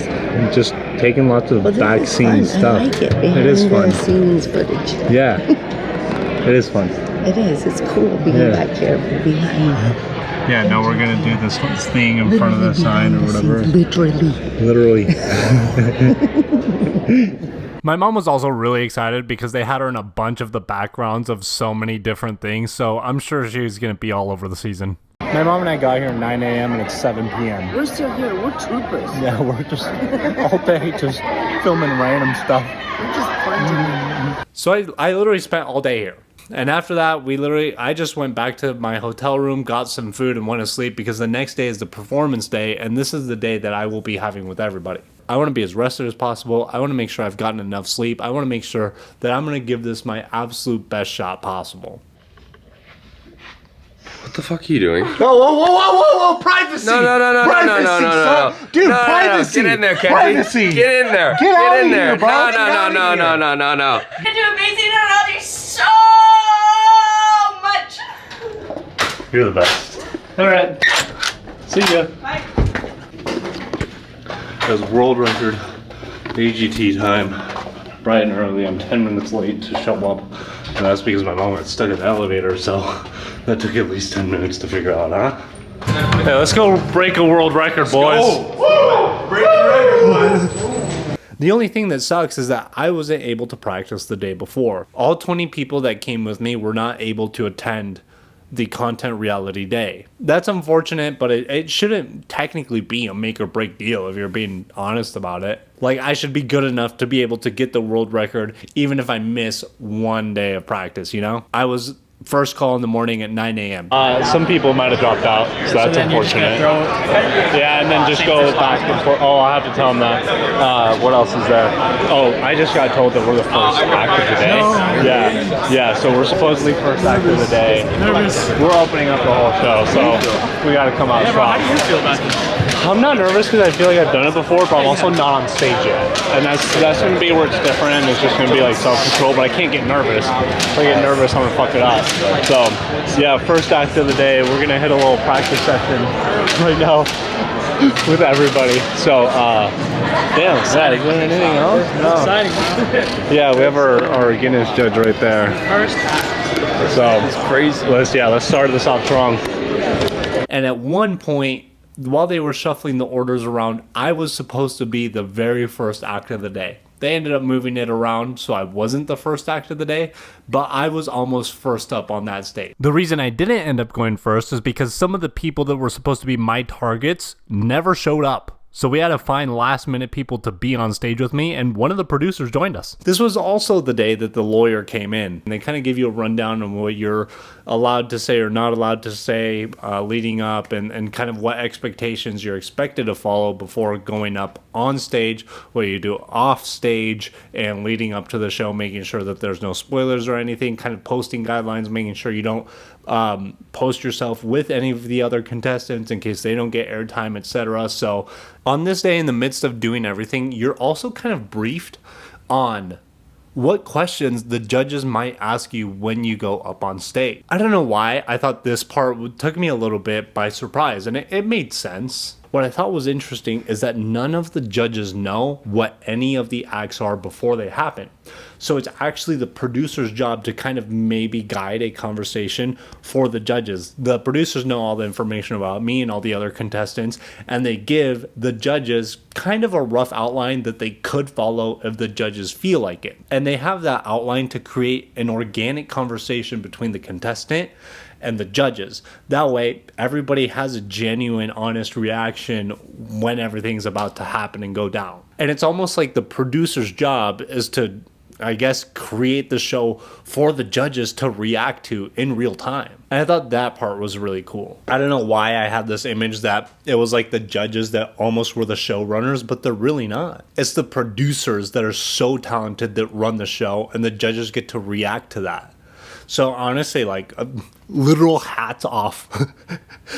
just taking lots of back scene stuff. I like it. It is fun. Scenes footage. Yeah, it is fun. It is. It's cool being back here behind. Yeah, now we're gonna do this thing in front of the sign or whatever. Literally. My mom was also really excited because they had her in a bunch of the backgrounds of so many different things, so I'm sure she's gonna be all over the season. My mom and I got here at 9 a.m. and it's 7 p.m. We're still here. We're troopers. Yeah, we're just all day just filming random stuff. We're just fun. So I literally spent all day here. And after that, I just went back to my hotel room, got some food, and went to sleep, because the next day is the performance day, and this is the day that I will be having with everybody. I want to be as rested as possible. I want to make sure I've gotten enough sleep. I want to make sure that I'm going to give this my absolute best shot possible. What the fuck are you doing? Whoa! Privacy! No. Dude, Get privacy! in there, Kenji. Privacy! Get in there. Get out in of there. here, bro. No. You're doing amazing. I love you so much. You're the best. All right. See ya. Bye. That was world record AGT time. Bright and early. I'm 10 minutes late to show up. And that's because my mom got stuck in the elevator, so that took at least 10 minutes to figure out, huh? Hey, let's go break a world record, boys. Break the record, boys. The only thing that sucks is that I wasn't able to practice the day before. All 20 people that came with me were not able to attend the content reality day. That's unfortunate, but it shouldn't technically be a make or break deal if you're being honest about it. Like, I should be good enough to be able to get the world record even if I miss one day of practice, you know? I was first call in the morning at 9 a.m. Some people might have dropped out, so that's unfortunate. Yeah, and then just go back and forth. Oh, I have to tell them that. What else is there? Oh, I just got told that we're the first act of the day. Yeah, so we're supposedly first act of the day. We're opening up the whole show, so we got to come out strong. How do you feel about this? I'm not nervous because I feel like I've done it before, but I'm also not on stage yet. And that's going to be where it's different. It's just going to be like self-control, but I can't get nervous. If I get nervous, I'm going to fuck it up. So, yeah, first act of the day, we're going to hit a little practice session right now with everybody. So, yeah, is there anything else? No. Exciting. Yeah, we have our Guinness judge right there. So, it's crazy. Let's start this off strong. And at one point, while they were shuffling the orders around, I was supposed to be the very first act of the day. They ended up moving it around, so I wasn't the first act of the day, but I was almost first up on that stage. The reason I didn't end up going first is because some of the people that were supposed to be my targets never showed up. So we had to find last minute people to be on stage with me, and one of the producers joined us. This was also the day that the lawyer came in, and they kind of give you a rundown on what you're allowed to say or not allowed to say leading up, and kind of what expectations you're expected to follow before going up on stage, what you do off stage, and leading up to the show, making sure that there's no spoilers or anything, kind of posting guidelines, making sure you don't post yourself with any of the other contestants in case they don't get airtime, etc. So on this day, in the midst of doing everything, you're also kind of briefed on what questions the judges might ask you when you go up on stage. I don't know why I thought this part took me a little bit by surprise, and it made sense. What I thought was interesting is that none of the judges know what any of the acts are before they happen. So it's actually the producer's job to kind of maybe guide a conversation for the judges. The producers know all the information about me and all the other contestants, and they give the judges kind of a rough outline that they could follow if the judges feel like it. And they have that outline to create an organic conversation between the contestant and the judges. That way, everybody has a genuine, honest reaction when everything's about to happen and go down. And it's almost like the producer's job is to, I guess, create the show for the judges to react to in real time. And I thought that part was really cool. I don't know why I had this image that it was like the judges that almost were the showrunners, but they're really not. It's the producers that are so talented that run the show, and the judges get to react to that. So honestly, like, literal hats off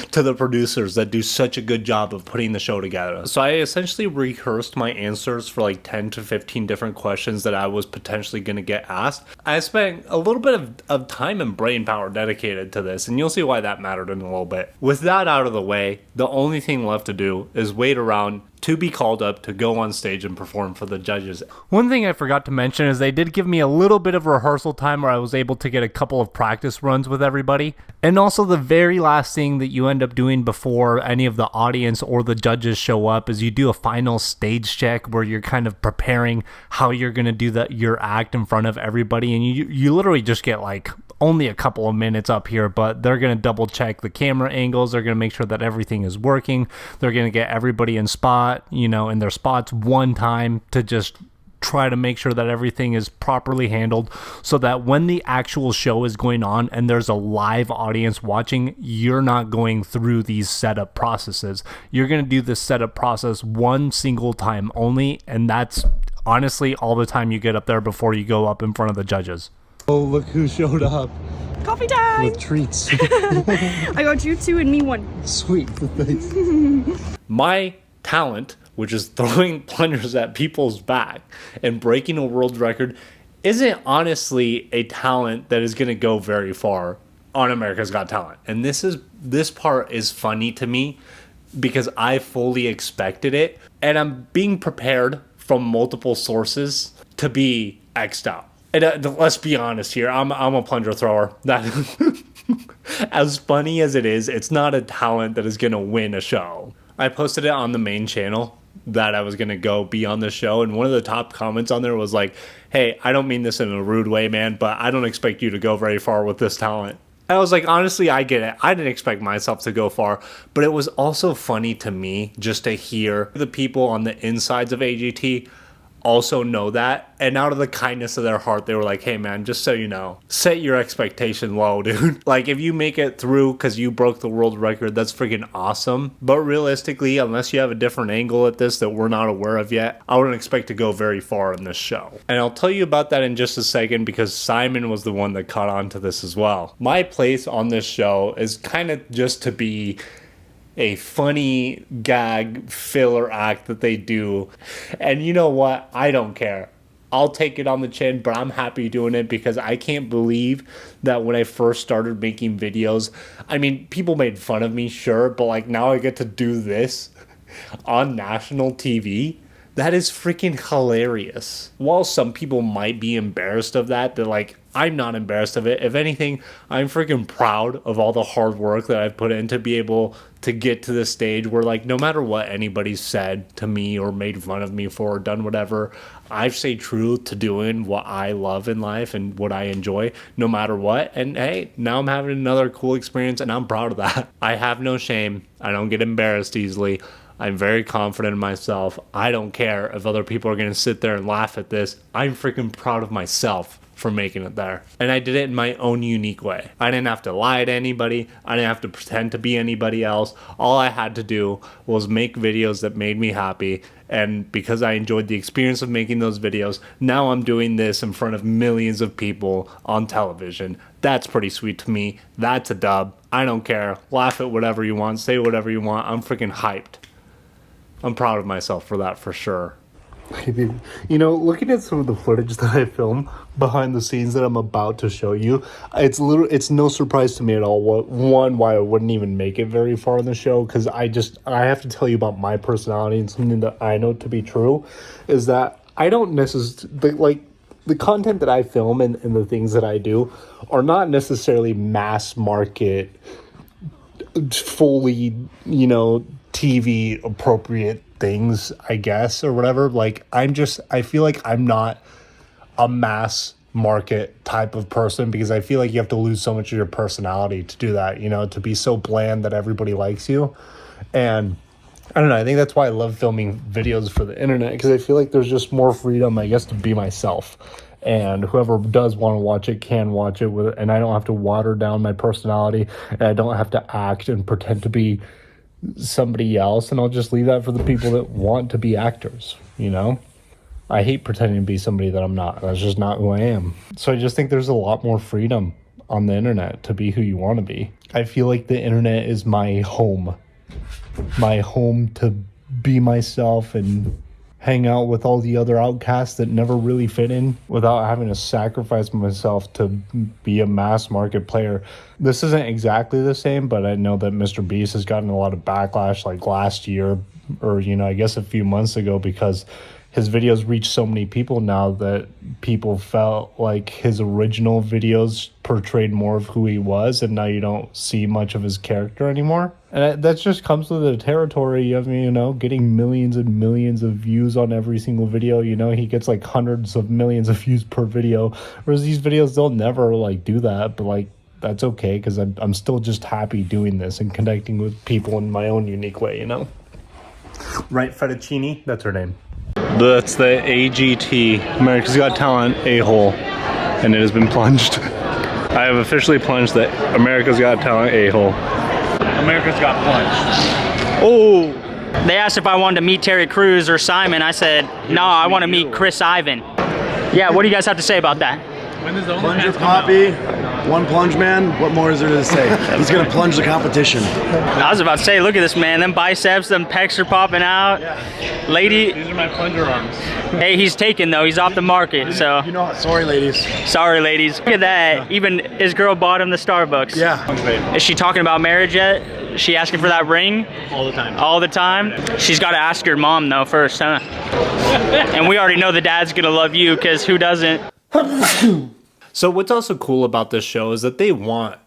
to the producers that do such a good job of putting the show together. So I essentially rehearsed my answers for like 10 to 15 different questions that I was potentially going to get asked. I spent a little bit of time and brain power dedicated to this, and you'll see why that mattered in a little bit. With that out of the way, the only thing left to do is wait around to be called up to go on stage and perform for the judges. One thing I forgot to mention is they did give me a little bit of rehearsal time where I was able to get a couple of practice runs with everybody. And also the very last thing that you end up doing before any of the audience or the judges show up is you do a final stage check where you're kind of preparing how you're going to do your act in front of everybody. And you literally just get like only a couple of minutes up here, but they're going to double check the camera angles. They're going to make sure that everything is working. They're going to get everybody in in their spots one time to just try to make sure that everything is properly handled so that when the actual show is going on and there's a live audience watching, you're not going through these setup processes. You're going to do this setup process one single time only, and that's honestly all the time you get up there before you go up in front of the judges. Oh, look who showed up. Coffee time! With treats. I got you two and me one. Sweet, thanks. My talent, which is throwing plungers at people's back and breaking a world record, isn't honestly a talent that is going to go very far on America's Got Talent. And this part is funny to me because I fully expected it, and I'm being prepared from multiple sources to be X'd out. And let's be honest here, I'm a plunger thrower. That as funny as it is, it's not a talent that is going to win a show. I posted it on the main channel that I was going to go be on the show, and one of the top comments on there was like, hey, I don't mean this in a rude way, man, but I don't expect you to go very far with this talent. I was like, honestly, I get it. I didn't expect myself to go far, but it was also funny to me just to hear the people on the insides of AGT also know that, and out of the kindness of their heart they were like, hey man, just so you know, set your expectation low, dude. Like, if you make it through because you broke the world record, that's freaking awesome, but realistically, unless you have a different angle at this that we're not aware of yet, I wouldn't expect to go very far in this show. And I'll tell you about that in just a second, because Simon was the one that caught on to this as well. My place on this show is kind of just to be a funny gag filler act that they do. And you know what? I don't care. I'll take it on the chin, but I'm happy doing it because I can't believe that when I first started making videos, I mean, people made fun of me, sure, but like now I get to do this on national TV. That is freaking hilarious. While some people might be embarrassed of that, they're like, I'm not embarrassed of it. If anything, I'm freaking proud of all the hard work that I've put in to be able to get to this stage where, like, no matter what anybody's said to me or made fun of me for or done whatever, I've stayed true to doing what I love in life and what I enjoy no matter what. And hey, now I'm having another cool experience and I'm proud of that. I have no shame. I don't get embarrassed easily. I'm very confident in myself. I don't care if other people are going to sit there and laugh at this. I'm freaking proud of myself for making it there. And I did it in my own unique way. I didn't have to lie to anybody. I didn't have to pretend to be anybody else. All I had to do was make videos that made me happy. And because I enjoyed the experience of making those videos, now I'm doing this in front of millions of people on television. That's pretty sweet to me. That's a dub. I don't care. Laugh at whatever you want. Say whatever you want. I'm freaking hyped. I'm proud of myself for that, for sure. You know, looking at some of the footage that I filmed behind the scenes that I'm about to show you, it's no surprise to me at all. Why I wouldn't even make it very far in the show, because I have to tell you about my personality, and something that I know to be true is that I don't necessarily, like, the content that I film and the things that I do are not necessarily mass market, fully, you know, TV appropriate things, I guess, or whatever. Like, I feel like I'm not a mass market type of person, because I feel like you have to lose so much of your personality to do that, you know, to be so bland that everybody likes you. And I don't know, I think that's why I love filming videos for the internet, because I feel like there's just more freedom, I guess, to be myself. And whoever does want to watch it can watch it and I don't have to water down my personality, and I don't have to act and pretend to be somebody else, and I'll just leave that for the people that want to be actors, you know? I hate pretending to be somebody that I'm not. That's just not who I am. So I just think there's a lot more freedom on the internet to be who you want to be. I feel like the internet is my home to be myself and hang out with all the other outcasts that never really fit in without having to sacrifice myself to be a mass market player. This isn't exactly the same, but I know that Mr. Beast has gotten a lot of backlash like last year, or, you know, I guess a few months ago, because his videos reach so many people now that people felt like his original videos portrayed more of who he was, and now you don't see much of his character anymore. And that just comes with the territory of, you know, getting millions and millions of views on every single video. You know, he gets like hundreds of millions of views per video, whereas these videos, they'll never like do that. But like, that's okay, because I'm still just happy doing this and connecting with people in my own unique way, you know? Right, Fettuccine? That's her name. That's the AGT, America's Got Talent A-hole, and it has been plunged. I have officially plunged the America's Got Talent A-hole. America's got plunged. Oh! They asked if I wanted to meet Terry Crews or Simon. I said, no, I want to meet Chris Ivan. Yeah, what do you guys have to say about that? When does the Plunger Poppy, one plunge man. What more is there to say? He's gonna plunge the competition. I was about to say, look at this man. Them biceps, them pecs are popping out. Yeah. Lady. These are my plunger arms. Hey, he's taken though. He's off the market. So. You know what? Sorry, ladies. Sorry, ladies. Look at that. Even his girl bought him the Starbucks. Yeah. Is she talking about marriage yet? Is she asking for that ring? All the time. All the time? She's got to ask her mom though first, huh? And we already know the dad's gonna love you, because who doesn't? So what's also cool about this show is that they want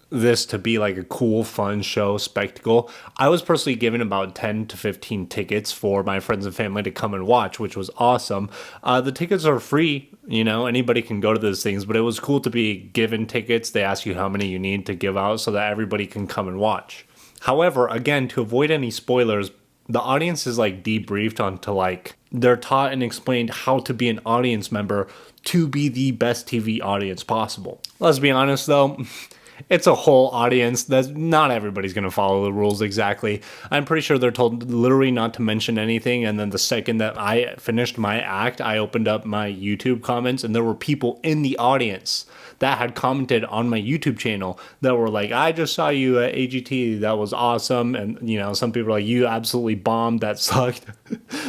this to be like a cool, fun show spectacle. I was personally given about 10 to 15 tickets for my friends and family to come and watch, which was awesome. The tickets are free, you know, anybody can go to those things, but it was cool to be given tickets. They ask you how many you need to give out so that everybody can come and watch. However, again, to avoid any spoilers, the audience is like debriefed onto like, they're taught and explained how to be an audience member to be the best TV audience possible. Let's be honest though, it's a whole audience. That's not everybody's going to follow the rules exactly. I'm pretty sure they're told literally not to mention anything. And then the second that I finished my act, I opened up my YouTube comments and there were people in the audience that had commented on my YouTube channel that were like, I just saw you at AGT. That was awesome. And, you know, some people are like, you absolutely bombed. That sucked.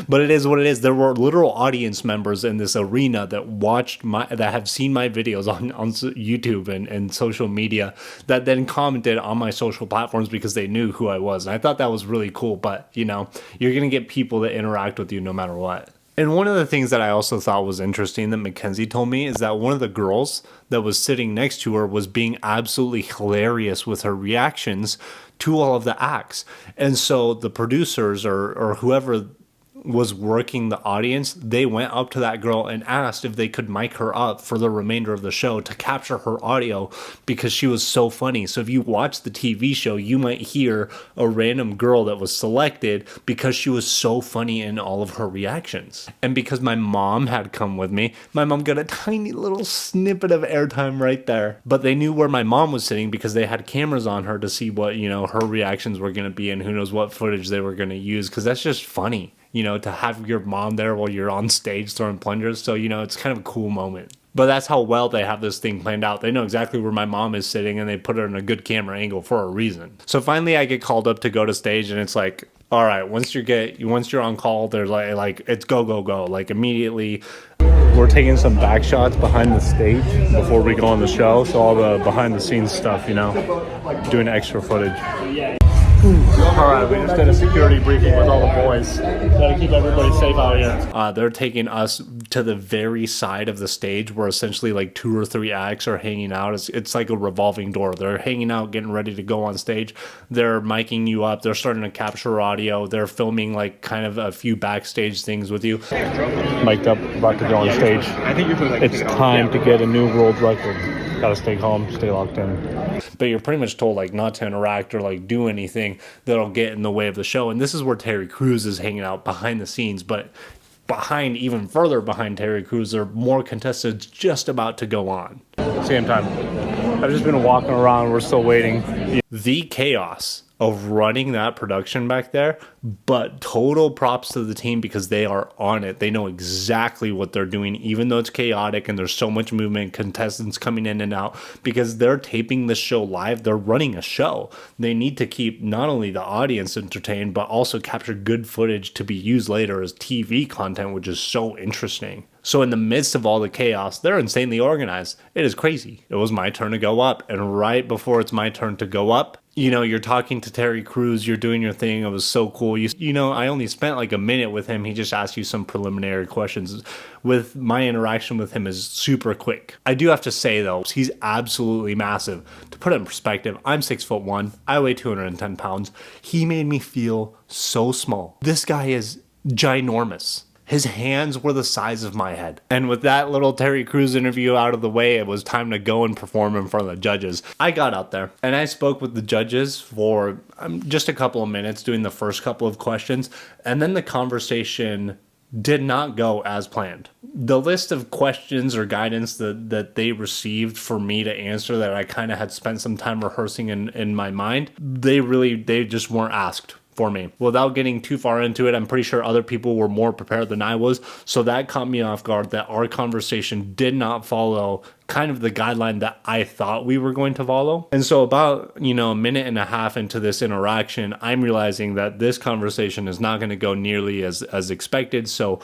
But it is what it is. There were literal audience members in this arena that have seen my videos on YouTube and social media that then commented on my social platforms because they knew who I was. And I thought that was really cool. But, you know, you're going to get people that interact with you no matter what. And one of the things that I also thought was interesting that Mackenzie told me is that one of the girls that was sitting next to her was being absolutely hilarious with her reactions to all of the acts. And so the producers or whoever was working the audience, they went up to that girl and asked if they could mic her up for the remainder of the show to capture her audio because she was so funny. So if you watch the TV show, you might hear a random girl that was selected because she was so funny in all of her reactions. And because my mom had come with me, my mom got a tiny little snippet of airtime right there. But they knew where my mom was sitting because they had cameras on her to see what, you know, her reactions were going to be and who knows what footage they were going to use, because that's just funny. You know, to have your mom there while you're on stage throwing plungers. So, you know, it's kind of a cool moment. But that's how well they have this thing planned out. They know exactly where my mom is sitting and they put her in a good camera angle for a reason. So finally I get called up to go to stage and it's like, all right, once you're on call, they're like it's go. Like immediately we're taking some back shots behind the stage before we go on the show. So all the behind the scenes stuff, you know, doing extra footage. Alright, we just did a security briefing with all the boys. Gotta keep everybody safe out here. They're taking us to the very side of the stage where essentially like 2 or 3 acts are hanging out. It's like a revolving door. They're hanging out, getting ready to go on stage. They're miking you up. They're starting to capture audio. They're filming like kind of a few backstage things with you. Mic'd up, about to go on stage. It's time to get a new world record. Gotta stay calm, stay locked in. But you're pretty much told like not to interact or like do anything that'll get in the way of the show. And this is where Terry Crews is hanging out behind the scenes. But even further behind Terry Crews, there are more contestants just about to go on. Same time. I've just been walking around. We're still waiting. The chaos of running that production back there, but total props to the team because they are on it. They know exactly what they're doing, even though it's chaotic and there's so much movement, contestants coming in and out, because they're taping this show live. They're running a show. They need to keep not only the audience entertained, but also capture good footage to be used later as TV content, which is so interesting. So in the midst of all the chaos, they're insanely organized. It is crazy. It was my turn to go up, and right before it's my turn to go up, you know, you're talking to Terry Crews, you're doing your thing. It was so cool. You know, I only spent like a minute with him. He just asked you some preliminary questions. With my interaction with him is super quick. I do have to say though, he's absolutely massive. To put it in perspective, I'm 6'1", I weigh 210 pounds. He made me feel so small. This guy is ginormous. His hands were the size of my head. And with that little Terry Crews interview out of the way, it was time to go and perform in front of the judges. I got out there and I spoke with the judges for just a couple of minutes, doing the first couple of questions. And then the conversation did not go as planned. The list of questions or guidance that they received for me to answer that I kind of had spent some time rehearsing in my mind, they just weren't asked for me. Without getting too far into it, I'm pretty sure other people were more prepared than I was. So that caught me off guard that our conversation did not follow kind of the guideline that I thought we were going to follow. And so about, you know, a minute and a half into this interaction, I'm realizing that this conversation is not going to go nearly as expected. So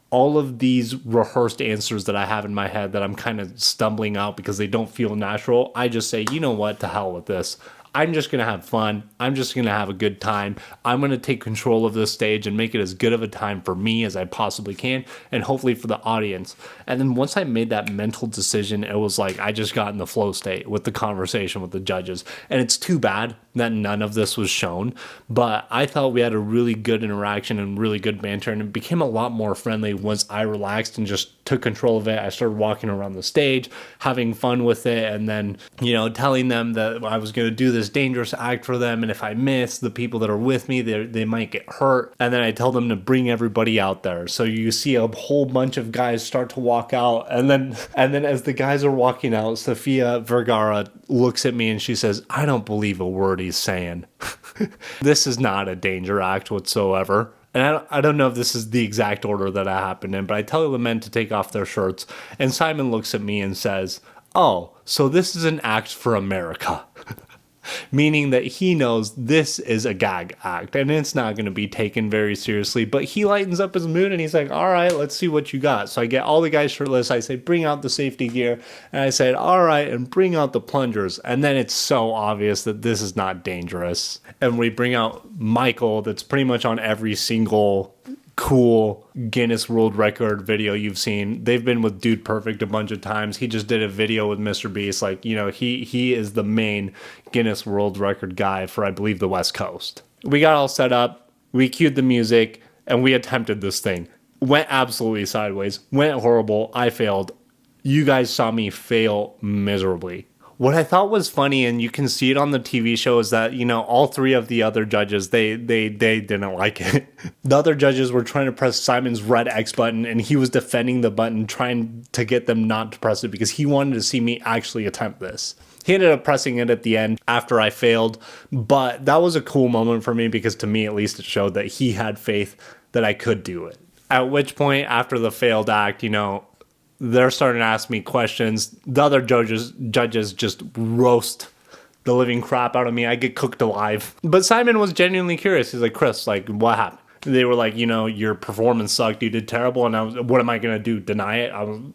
all of these rehearsed answers that I have in my head that I'm kind of stumbling out because they don't feel natural, I just say, you know what, to hell with this. I'm just going to have fun. I'm just going to have a good time. I'm going to take control of this stage and make it as good of a time for me as I possibly can, and hopefully for the audience. And then once I made that mental decision, it was like I just got in the flow state with the conversation with the judges. And it's too bad that none of this was shown, but I thought we had a really good interaction and really good banter, and it became a lot more friendly once I relaxed and just took control of it. I started walking around the stage, having fun with it, and then, you know, telling them that I was going to do this dangerous act for them, and if I miss, the people that are with me, they might get hurt. And then I tell them to bring everybody out there. So you see a whole bunch of guys start to walk out, and then as the guys are walking out, Sofia Vergara looks at me and she says, "I don't believe a word he's saying." This is not a danger act whatsoever. And I don't know if this is the exact order that it happened in, but I tell the men to take off their shirts, and Simon looks at me and says, "Oh, so this is an act for America." Meaning that he knows this is a gag act and it's not going to be taken very seriously, but he lightens up his mood and he's like, "All right, let's see what you got." So I get all the guys shirtless. I say, "Bring out the safety gear." And I said, "All right, and bring out the plungers." And then it's so obvious that this is not dangerous. And we bring out Michael, that's pretty much on every single cool Guinness World Record video you've seen. They've been with Dude Perfect a bunch of times. He just did a video with Mr. Beast. Like, you know, he is the main Guinness World Record guy for, I believe, the West Coast. We got all set up, we cued the music, and we attempted this thing. Went absolutely sideways, went horrible, I failed. You guys saw me fail miserably. What I thought was funny, and you can see it on the TV show, is that, you know, all three of the other judges, they didn't like it. The other judges were trying to press Simon's red X button, and he was defending the button, trying to get them not to press it because he wanted to see me actually attempt this. He ended up pressing it at the end after I failed, but that was a cool moment for me because to me, at least, it showed that he had faith that I could do it. At which point, after the failed act, you know, they're starting to ask me questions. The other judges just roast the living crap out of me. I get cooked alive. But Simon was genuinely curious. He's like, "Chris, like, what happened?" They were like, "You know, your performance sucked. You did terrible." And I was, what am I going to do? Deny it? I will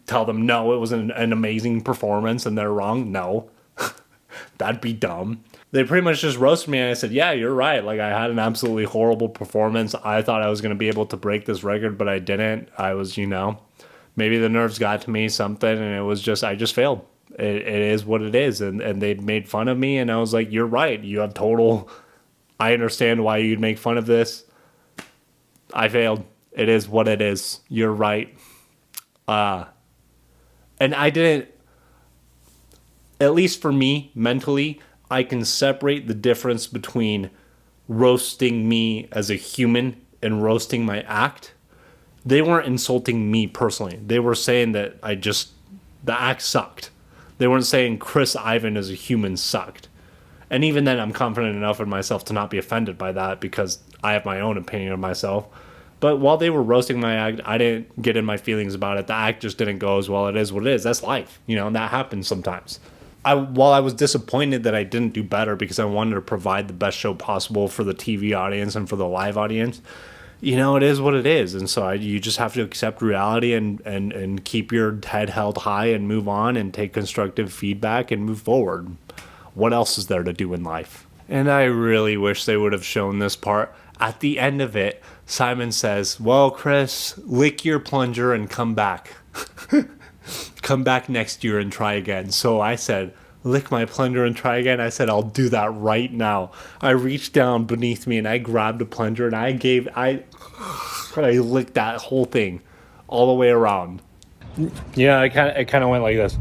tell them, no, it was an amazing performance and they're wrong? No. That'd be dumb. They pretty much just roasted me, and I said, "Yeah, you're right. Like, I had an absolutely horrible performance. I thought I was going to be able to break this record, but I didn't. I was, you know, maybe the nerves got to me, something, and it was just, I just failed. It is what it is." And they made fun of me, and I was like, "You're right. You have total, I understand why you'd make fun of this. I failed. It is what it is. You're right." And I didn't, at least for me, mentally, I can separate the difference between roasting me as a human and roasting my act. They weren't insulting me personally. They were saying that the act sucked. They weren't saying Chris Ivan as a human sucked. And even then, I'm confident enough in myself to not be offended by that because I have my own opinion of myself. But while they were roasting my act, I didn't get in my feelings about it. The act just didn't go as well. It is what it is. That's life. You know, and that happens sometimes. While I was disappointed that I didn't do better because I wanted to provide the best show possible for the TV audience and for the live audience, you know, it is what it is. And so you just have to accept reality and keep your head held high and move on and take constructive feedback and move forward. What else is there to do in life? And I really wish they would have shown this part. At the end of it, Simon says, "Well, Chris, lick your plunger and come back." Come back next year and try again. So I said, "Lick my plunger and try again." I said, "I'll do that right now." I reached down beneath me and I grabbed a plunger and I licked that whole thing all the way around. Yeah, it kind of went like this.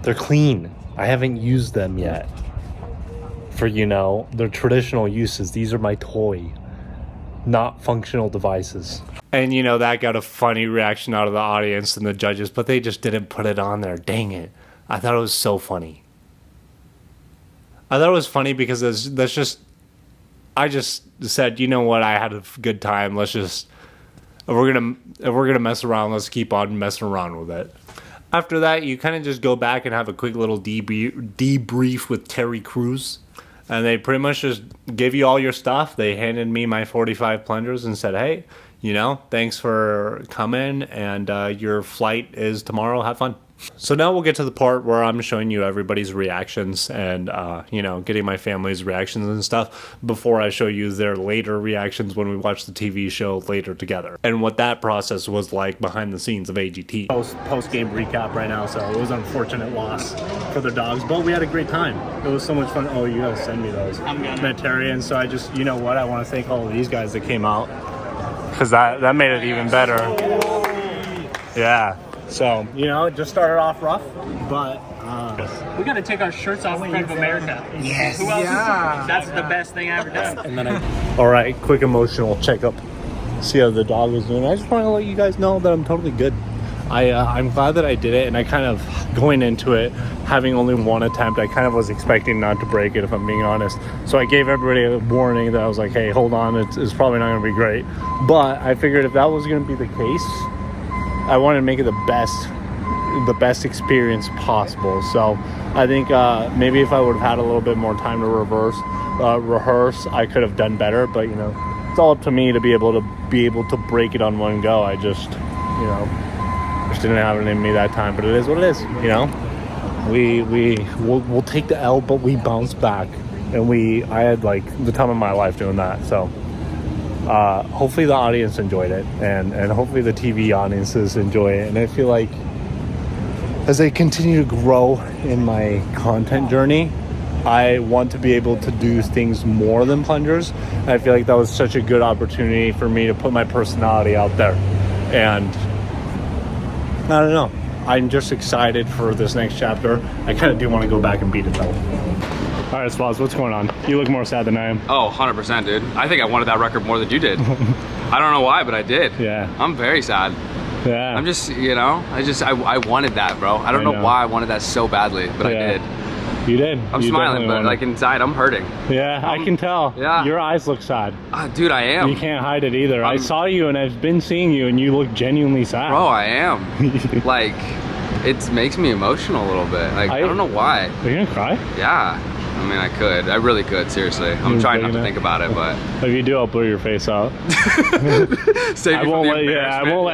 They're clean. I haven't used them yet for, you know, their traditional uses. These are my toy, not functional devices. And, you know, that got a funny reaction out of the audience and the judges, but they just didn't put it on there. Dang it. I thought it was so funny. I thought it was funny because I just said, you know what, I had a good time. Let's just, if we're gonna mess around, let's keep on messing around with it. After that, you kind of just go back and have a quick little debrief with Terry Crews. And they pretty much just give you all your stuff. They handed me my 45 plungers and said, "Hey, you know, thanks for coming, and your flight is tomorrow. Have fun. So now we'll get to the part where I'm showing you everybody's reactions and, you know, getting my family's reactions and stuff before I show you their later reactions when we watch the TV show later together. And what that process was like behind the scenes of AGT. Post-game recap right now, so it was an unfortunate loss for the Dogs, but we had a great time. It was so much fun. Oh, you gotta send me those. I'm gonna. Vegetarian, so I just, you know what, I want to thank all of these guys that came out, because that made it even better. Yeah. So, you know, it just started off rough, but we gotta take our shirts off in front of America. Yes. Who else? That's the best thing I ever done. And then all right, quick emotional checkup. See how the dog was doing. I just want to let you guys know that I'm totally good. I'm glad that I did it, and I kind of, going into it, having only one attempt, I kind of was expecting not to break it, if I'm being honest. So I gave everybody a warning that I was like, hey, hold on, it's probably not going to be great. But I figured if that was going to be the case, I wanted to make it the best experience possible. So I think maybe if I would have had a little bit more time to rehearse, I could have done better. But you know, it's all up to me to be able to break it on one go. I just, you know, just didn't have it in me that time. But it is what it is. You know, we'll take the L, but we bounce back, and I had like the time of my life doing that. So. Hopefully the audience enjoyed it, and hopefully the TV audiences enjoy it. And I feel like as I continue to grow in my content journey, I want to be able to do things more than plungers. And I feel like that was such a good opportunity for me to put my personality out there. And I don't know, I'm just excited for this next chapter. I kind of do want to go back and beat it though. All right, Swaz, what's going on? You look more sad than I am. Oh, 100%, dude. I think I wanted that record more than you did. I don't know why, but I did. Yeah. I'm very sad. Yeah. I'm just, you know, I wanted that, bro. I don't know why I wanted that so badly, but I did. You did. I'm smiling, but like inside, I'm hurting. Yeah, I can tell. Yeah. Your eyes look sad. Dude, I am. You can't hide it either. I saw you, and I've been seeing you, and you look genuinely sad. Bro, I am. Like, it makes me emotional a little bit. Like, I don't know why. Are you gonna cry? Yeah. I mean, I could. I really could, seriously. I'm trying not to think about it, but... If you do, I'll blur your face out. I won't let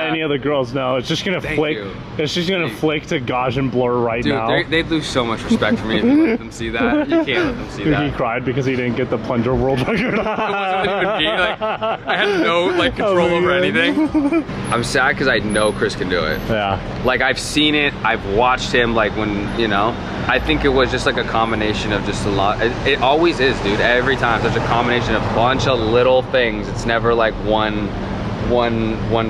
any of the girls know. It's just gonna flick. It's just gonna flick to gauge and blur right now. Dude, they'd lose so much respect for me if you let them see that. You can't let them see that. He cried because he didn't get the plunger world record. It wasn't even me. Like, I had no like control over anything. I'm sad because I know Chris can do it. Yeah. Like, I've seen it. I've watched him. Like, when, you know, I think it was just like a combination of just a lot. It always is, dude. Every time there's a combination of a bunch of little things. It's never like one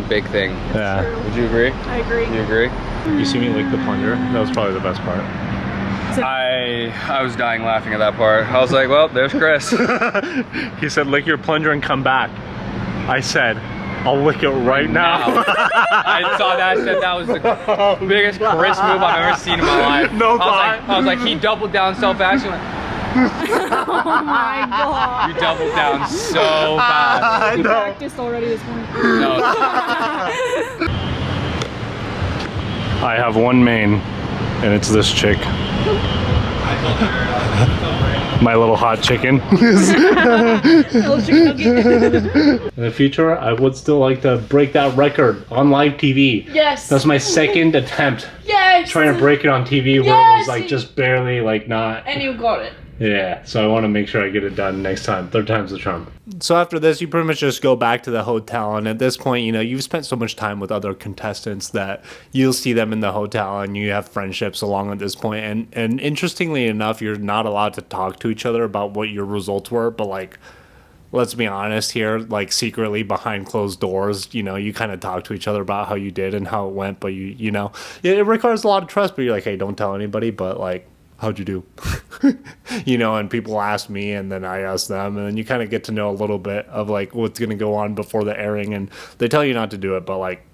big thing. Yeah. Would you agree? I agree. You agree? You see me lick the plunger? That was probably the best part. I was dying laughing at that part. I was like, well, there's Chris. He said, lick your plunger and come back. I said, I'll lick it right now. I saw that. I said that was the biggest Chris move I've ever seen in my life. No I was like, he doubled down so fast. Oh my god. You doubled down so fast. We practiced already this morning. No. I have one main, and it's this chick. My little hot chicken. In the future, I would still like to break that record on live TV. Yes. That's my second attempt. Yes. Trying to break it on TV where it was like just barely like not. And you got it. Yeah, so I want to make sure I get it done next time. Third time's the charm. So after this, you pretty much just go back to the hotel, and at this point, you know, you've spent so much time with other contestants that you'll see them in the hotel, and you have friendships along at this point. And interestingly enough, you're not allowed to talk to each other about what your results were, but like, let's be honest here, like secretly behind closed doors, you know, you kind of talk to each other about how you did and how it went, but you know, it requires a lot of trust, but you're like, hey, don't tell anybody, but like, how'd you do? You know, and people ask me, and then I ask them, and then you kind of get to know a little bit of like what's going to go on before the airing, and they tell you not to do it, but like,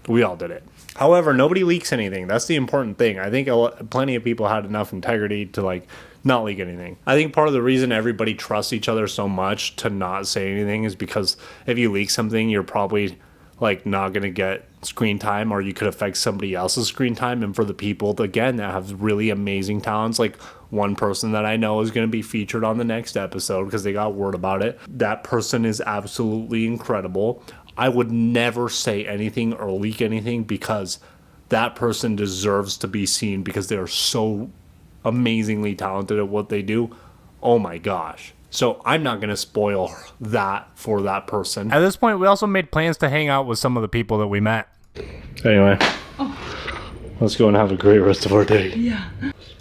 we all did it. However, nobody leaks anything. That's the important thing. I think plenty of people had enough integrity to like not leak anything. I think part of the reason everybody trusts each other so much to not say anything is because if you leak something, you're probably like not going to get screen time, or you could affect somebody else's screen time. And for the people, again, that have really amazing talents, like one person that I know is going to be featured on the next episode because they got word about it. That person is absolutely incredible. I would never say anything or leak anything because that person deserves to be seen because they're so amazingly talented at what they do. Oh my gosh. So I'm not going to spoil that for that person. At this point, we also made plans to hang out with some of the people that we met. Anyway, let's go and have a great rest of our day. Yeah.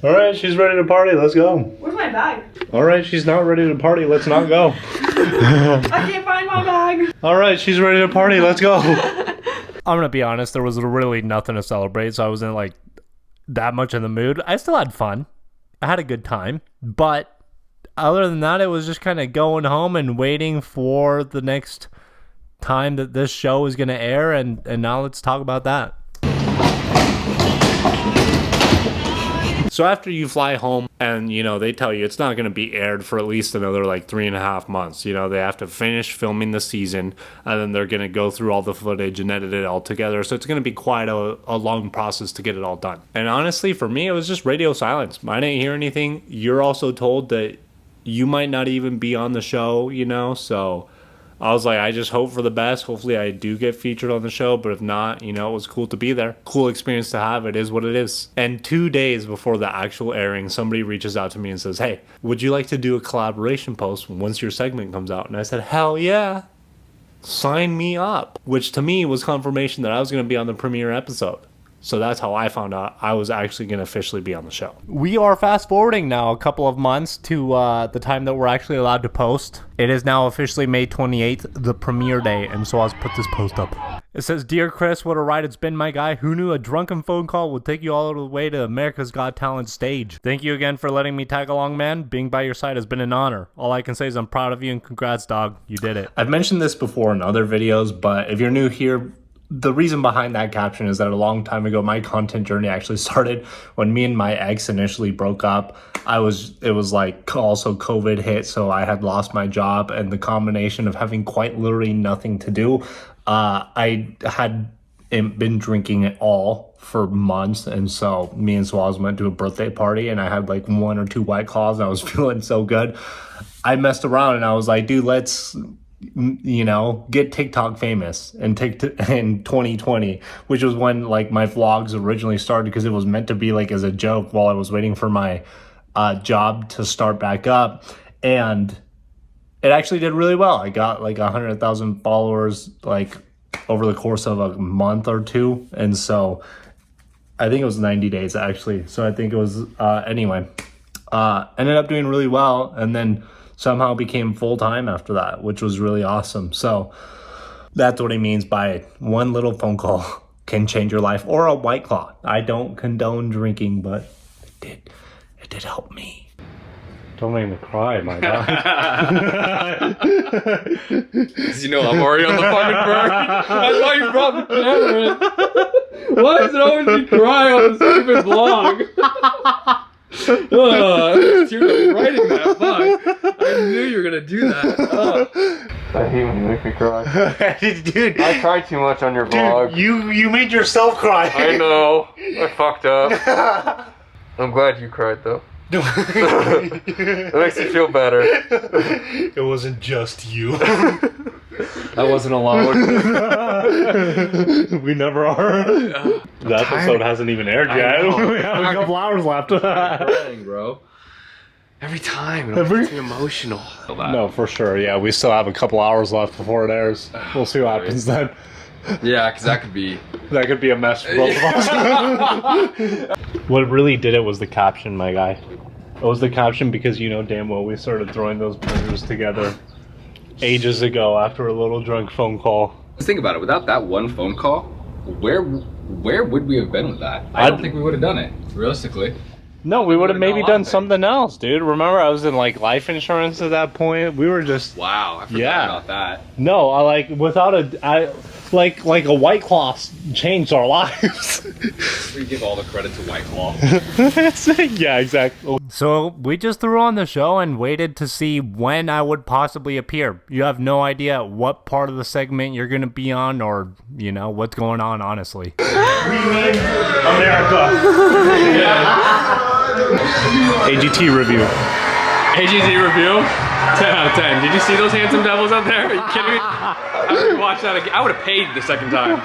All right, she's ready to party. Let's go. Where's my bag? All right, she's not ready to party. Let's not go. I can't find my bag. All right, she's ready to party. Let's go. I'm going to be honest, there was really nothing to celebrate, so I wasn't like that much in the mood. I still had fun. I had a good time. But other than that, it was just kind of going home and waiting for the next time that this show is going to air. And now let's talk about that. So after you fly home and, you know, they tell you it's not going to be aired for at least another like 3.5 months. You know, they have to finish filming the season and then they're going to go through all the footage and edit it all together. So it's going to be quite a long process to get it all done. And honestly, for me, it was just radio silence. I didn't hear anything. You're also told that you might not even be on the show, you know, so I was like, I just hope for the best. Hopefully I do get featured on the show, but if not, you know, it was cool to be there. Cool experience to have. It is what it is. And 2 days before the actual airing, somebody reaches out to me and says, hey, would you like to do a collaboration post once your segment comes out? And I said, hell yeah. Sign me up. Which to me was confirmation that I was going to be on the premiere episode. So that's how I found out I was actually going to officially be on the show. We are fast forwarding now a couple of months to the time that we're actually allowed to post. It is now officially May 28th, the premiere day, and so I'll put this post up. It says, Dear Chris, what a ride it's been, my guy. Who knew a drunken phone call would take you all the way to America's Got Talent stage? Thank you again for letting me tag along, man. Being by your side has been an honor. All I can say is I'm proud of you and congrats, dog. You did it. I've mentioned this before in other videos, but if you're new here, the reason behind that caption is that a long time ago, my content journey actually started when me and my ex initially broke up. It was like also COVID hit, so I had lost my job, and the combination of having quite literally nothing to do, I had been drinking it all for months, and so me and Swaz went to a birthday party, and I had like 1 or 2 White Claws, and I was feeling so good. I messed around, and I was like, dude, let's, you know, get TikTok famous in 2020, which was when like my vlogs originally started, because it was meant to be like as a joke while I was waiting for my job to start back up, and it actually did really well. I got like 100,000 followers like over the course of a month or two, and so I think it was 90 days actually. So I think it was anyway, ended up doing really well, and then somehow became full-time after that, which was really awesome. So that's what he means by one little phone call can change your life, or a White Claw. I don't condone drinking, but it did help me. Don't make me cry, my God. You know, I'm already on the fucking burn. That's why you brought the camera in. Why does it always be crying on the stupid vlog? You're writing that, fuck. I knew you were gonna do that. I hate when you make me cry. Dude, I cried too much on your vlog. you made yourself cry. I know. I fucked up. I'm glad you cried though. It makes me feel better. It wasn't just you. I wasn't alone. We never are. The episode hasn't even aired yet. We have a couple hours left. Crying, bro. Every time, it makes me emotional. No, for sure. Yeah, we still have a couple hours left before it airs. We'll see what happens then. Yeah, because that could be a mess for both of us. What really did it was the caption, my guy. It was the caption, because you know damn well we started throwing those pictures together ages ago after a little drunk phone call. Just think about it. Without that one phone call, where would we have been with that? I don't think we would have done it, realistically. No, we would have maybe done something else, dude. Remember, I was in like life insurance at that point. We were just wow. I forgot about that. No, I like without like a White Claw changed our lives. We give all the credit to White Claw. Yeah, exactly. So we just threw on the show and waited to see when I would possibly appear. You have no idea what part of the segment you're going to be on, or, you know, what's going on, honestly. We need America. AGT review. AGT review? 10 out of 10. Did you see those handsome devils up there? Are you kidding me? After we watched that again, I would have paid the second time.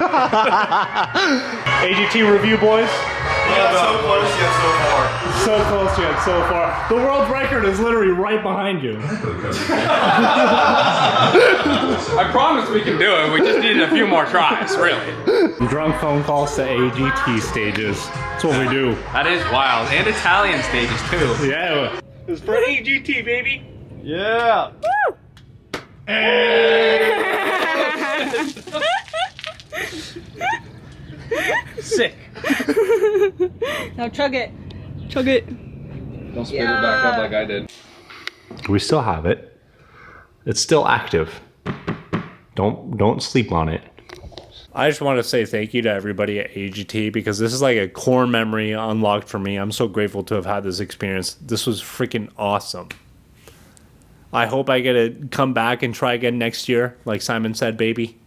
AGT review, boys. Yeah, so close yet so far. So close yet so far. The world record is literally right behind you. I promise we can do it. We just needed a few more tries, really. Drunk phone calls to AGT stages. That's what we do. That is wild. And Italian stages, too. Yeah. It's for AGT, baby. Yeah. Sick. Now chug it. Chug it. Don't spit it back up like I did. We still have it. It's still active. Don't sleep on it. I just want to say thank you to everybody at AGT because this is like a core memory unlocked for me. I'm so grateful to have had this experience. This was freaking awesome. I hope I get to come back and try again next year. Like Simon said, baby,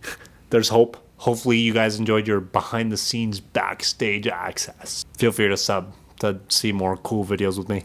there's hope. Hopefully you guys enjoyed your behind the scenes backstage access. Feel free to sub to see more cool videos with me.